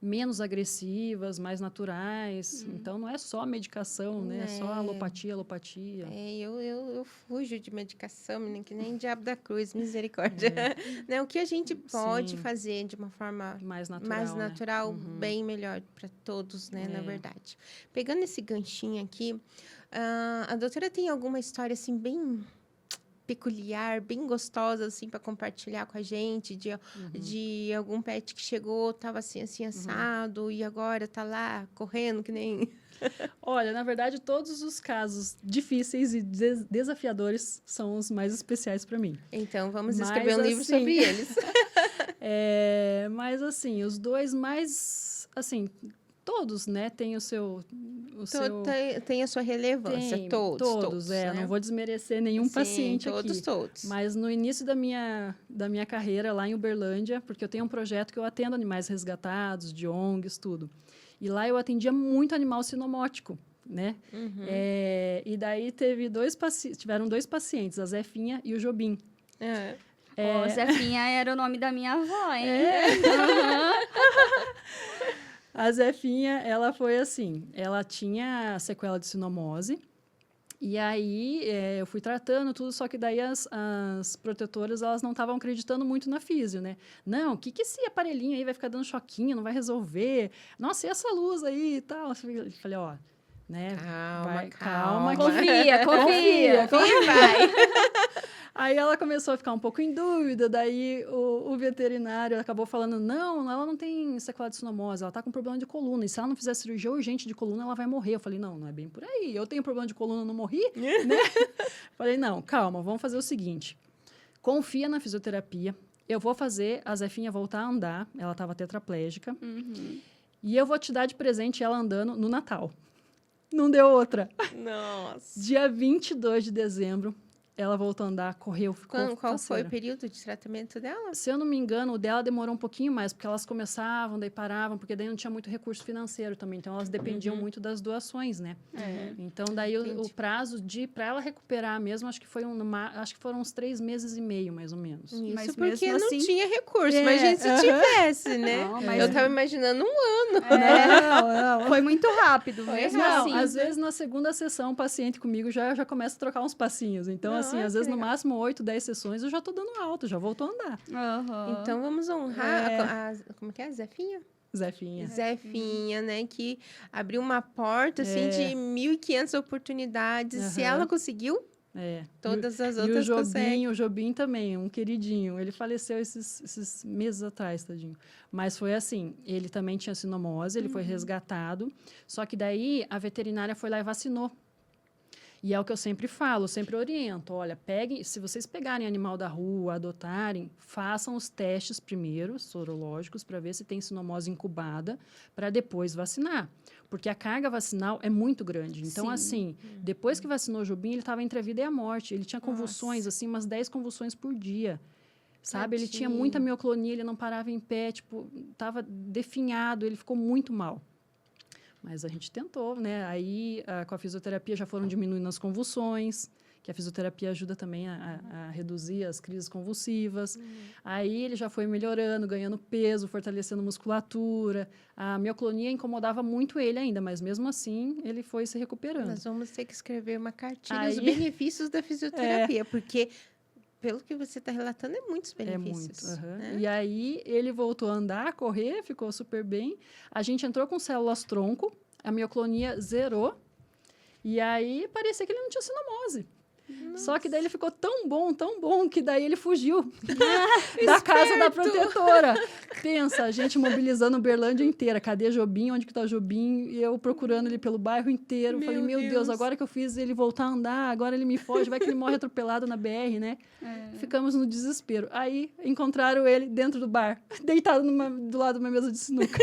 S3: menos agressivas, mais naturais. Então, não é só medicação, né? É só alopatia.
S1: Eu fujo de medicação, menina, que nem diabo da cruz, misericórdia. Né? O que a gente pode fazer de uma forma
S3: mais natural, né?
S1: Bem melhor para todos, né? Na verdade. Pegando esse ganchinho aqui, a doutora tem alguma história, assim, bem peculiar, bem gostosa, assim, para compartilhar com a gente, de algum pet que chegou, tava assim, assado, e agora tá lá, correndo, que nem...
S3: Olha, na verdade, todos os casos difíceis e desafiadores são os mais especiais para mim.
S1: Então, vamos escrever um livro sobre eles.
S3: Mas, assim, os dois mais, assim... Todos, né, têm o seu...
S1: Tem a sua relevância, todos,
S3: né? Não vou desmerecer nenhum paciente aqui.
S1: Todos.
S3: Mas no início da minha carreira lá em Uberlândia, porque eu tenho um projeto que eu atendo animais resgatados, de ONGs, tudo. E lá eu atendia muito animal sinomótico, né? E daí tiveram 2 pacientes, a Zefinha e o Jobim.
S2: Zefinha era o nome da minha avó, hein?
S3: A Zefinha, ela foi assim, ela tinha sequela de sinomose, e aí eu fui tratando tudo, só que daí as protetoras, elas não estavam acreditando muito na físio, né? Não, o que esse aparelhinho aí vai ficar dando choquinho, não vai resolver? Nossa, e essa luz aí e tal? Eu falei, ó, né? Calma.
S2: Confia.
S1: Vai.
S3: Aí ela começou a ficar um pouco em dúvida, daí o veterinário acabou falando, não, ela não tem sequela de sinomose, ela tá com problema de coluna, e se ela não fizer cirurgia urgente de coluna, ela vai morrer. Eu falei, não é bem por aí, eu tenho problema de coluna, não morri, né? Falei, não, calma, vamos fazer o seguinte, confia na fisioterapia, eu vou fazer a Zefinha voltar a andar, ela estava tetraplégica, e eu vou te dar de presente ela andando no Natal. Não deu outra.
S1: Nossa.
S3: Dia 22 de dezembro, ela voltou a andar, correu, ficou
S1: Qual foi o período de tratamento dela?
S3: Se eu não me engano, o dela demorou um pouquinho mais, porque elas começavam, daí paravam, porque daí não tinha muito recurso financeiro também, então elas dependiam muito das doações, né? Então, daí o prazo para ela recuperar mesmo, acho que foram uns 3 meses e meio, mais ou menos.
S1: Isso,
S2: mas
S1: porque
S2: não
S1: assim, tinha recurso, imagina se tivesse, né?
S2: Não, mas
S1: eu tava imaginando 1 ano.
S3: Não.
S2: Foi muito rápido, mesmo
S3: Não,
S2: assim.
S3: às vezes na segunda sessão, o paciente comigo já começa a trocar uns passinhos. Então, assim, às vezes no máximo 8, 10 sessões eu já tô dando alta, já voltou a andar.
S1: Então, vamos honrar como que é? Zefinha? Zefinha, né? Que abriu uma porta, assim, de 1.500 oportunidades. Se ela conseguiu, todas as outras conseguem.
S3: O Jobim também, um queridinho. Ele faleceu esses meses atrás, tadinho. Mas foi assim, ele também tinha sinomose, ele foi resgatado. Só que daí, a veterinária foi lá e vacinou. E é o que eu sempre falo, eu sempre oriento. Olha, se vocês pegarem animal da rua, adotarem, façam os testes primeiro, sorológicos, para ver se tem sinomose incubada, para depois vacinar. Porque a carga vacinal é muito grande. Então, assim, depois que vacinou o Jobim, ele estava entre a vida e a morte. Ele tinha convulsões, assim, umas 10 convulsões por dia. Sabe? Ele tinha muita mioclonia, ele não parava em pé, estava definhado, ele ficou muito mal. Mas a gente tentou, né? Aí, com a fisioterapia, já foram diminuindo as convulsões, que a fisioterapia ajuda também a reduzir as crises convulsivas. Aí, ele já foi melhorando, ganhando peso, fortalecendo musculatura. A mioclonia incomodava muito ele ainda, mas mesmo assim, ele foi se recuperando.
S1: Nós vamos ter que escrever uma cartilha dos benefícios da fisioterapia, porque... Pelo que você está relatando, é muitos benefícios. Né?
S3: E aí, ele voltou a andar, a correr, ficou super bem. A gente entrou com células-tronco, a mioclonia zerou. E aí, parecia que ele não tinha sinomose. Só que daí ele ficou tão bom, que daí ele fugiu da casa da protetora. Pensa, a gente mobilizando Uberlândia inteira. Cadê Jobim? Onde que tá Jobim? E eu procurando ele pelo bairro inteiro. Falei, meu Deus, agora que eu fiz ele voltar a andar, agora ele me foge, vai que ele morre atropelado na BR, né? Ficamos no desespero. Aí, encontraram ele dentro do bar, deitado do lado de uma mesa de sinuca.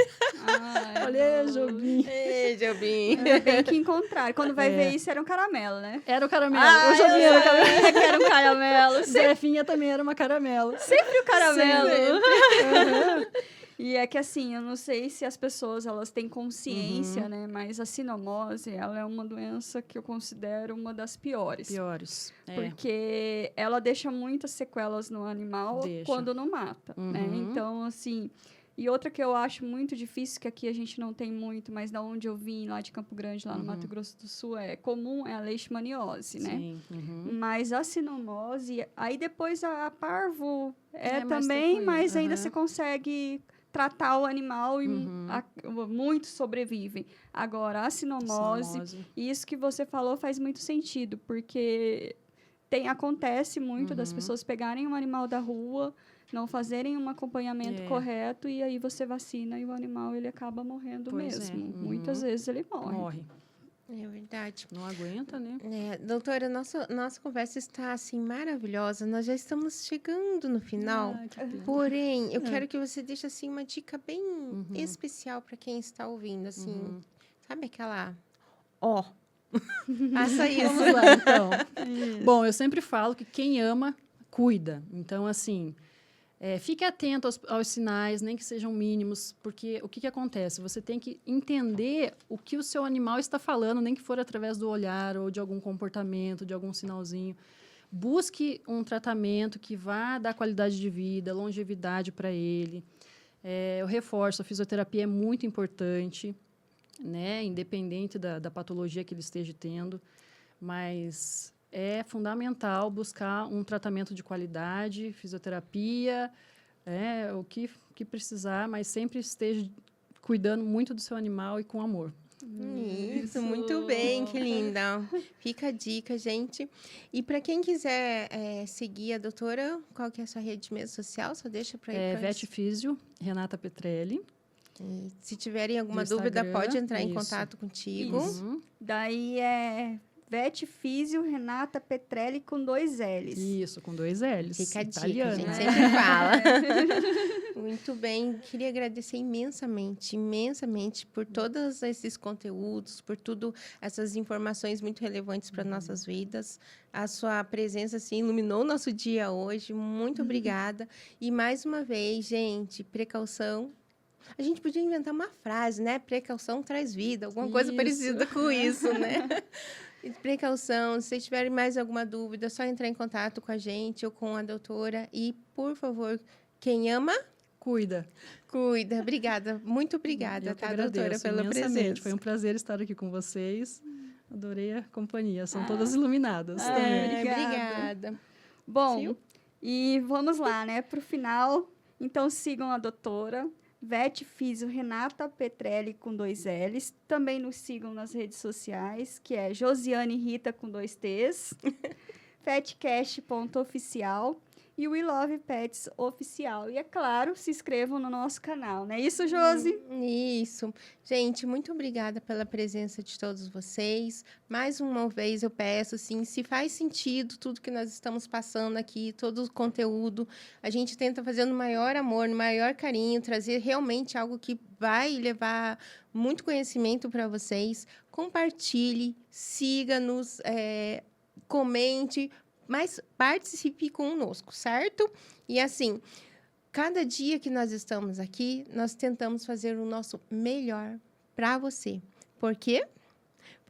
S3: Falei, Jobim.
S1: Ei, Jobim.
S2: Tem que encontrar. Quando vai ver isso, era um caramelo, né?
S3: Era o caramelo. O Jobim era o caramelo.
S2: Que era um caramelo.
S3: Zefinha também era uma caramelo.
S2: Sempre o caramelo. E é que assim, eu não sei se as pessoas elas têm consciência, né? Mas a sinomose, ela é uma doença que eu considero uma das piores. Porque ela deixa muitas sequelas no animal quando não mata, né? Então, assim, E outra que eu acho muito difícil, que aqui a gente não tem muito, mas da onde eu vim, lá de Campo Grande, lá no Mato Grosso do Sul, é comum, é a leishmaniose, né?
S3: Sim.
S2: Mas a sinomose, aí depois a parvo
S3: É mais
S2: também,
S3: tranquilo.
S2: mas ainda
S3: Aham.
S2: você consegue tratar o animal e muitos sobrevivem. Agora, a sinomose, isso que você falou faz muito sentido, porque acontece muito das pessoas pegarem um animal da rua, não fazerem um acompanhamento correto, e aí você vacina e o animal ele acaba morrendo mesmo. Muitas vezes ele morre.
S1: É verdade.
S3: Não aguenta, né?
S1: Doutora, nossa conversa está, assim, maravilhosa. Nós já estamos chegando no final.
S3: Que pena.
S1: Porém, eu quero que você deixe, assim, uma dica bem especial para quem está ouvindo, assim. Sabe aquela... Faça isso.
S3: Vamos lá, então. Bom, eu sempre falo que quem ama, cuida. Então, assim... fique atento aos sinais, nem que sejam mínimos, porque o que acontece? Você tem que entender o que o seu animal está falando, nem que for através do olhar ou de algum comportamento, de algum sinalzinho. Busque um tratamento que vá dar qualidade de vida, longevidade para ele. Eu reforço, a fisioterapia é muito importante, né? Independente da patologia que ele esteja tendo, mas... é fundamental buscar um tratamento de qualidade, fisioterapia, o que precisar, mas sempre esteja cuidando muito do seu animal e com amor.
S1: Isso, muito bem, que linda. Fica a dica, gente. E para quem quiser seguir a doutora, qual que é a sua rede mesmo social? Só deixa para ir.
S3: Vetfísio, Renata Petrelli.
S1: E se tiverem alguma dúvida, pode entrar em contato contigo.
S2: Daí Vetfísio Renata Petrelli com 2 L's.
S3: Isso, com 2 L's.
S1: Fica a dica,
S3: Italiana.
S1: a gente sempre fala. Muito bem. Queria agradecer imensamente por todos esses conteúdos, por tudo, essas informações muito relevantes para nossas vidas. A sua presença, assim, iluminou o nosso dia hoje. Muito obrigada. E, mais uma vez, gente, precaução. A gente podia inventar uma frase, né? Precaução traz vida. Alguma coisa parecida com isso, né? Precaução, se vocês tiverem mais alguma dúvida, é só entrar em contato com a gente ou com a doutora. E, por favor, quem ama,
S3: cuida.
S1: Obrigada, muito obrigada, doutora, pela presença.
S3: Foi um prazer estar aqui com vocês. Adorei a companhia, são todas iluminadas.
S1: Obrigada.
S2: Bom, e vamos lá, né, para o final. Então, sigam a doutora. Vetfísio Renata Petrelli com 2 L's. Também nos sigam nas redes sociais, que é Josiane Rita com 2 T's. Petcast.oficial e We Love Pets Oficial. E, é claro, se inscrevam no nosso canal, não é isso, Josi?
S1: Isso. Gente, muito obrigada pela presença de todos vocês. Mais uma vez eu peço, assim, se faz sentido tudo que nós estamos passando aqui, todo o conteúdo, a gente tenta fazer no maior amor, no maior carinho, trazer realmente algo que vai levar muito conhecimento para vocês. Compartilhe, siga-nos, comente, mas participe conosco, certo? E assim, cada dia que nós estamos aqui, nós tentamos fazer o nosso melhor para você. Por quê?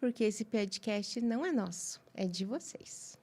S1: Porque esse podcast não é nosso, é de vocês.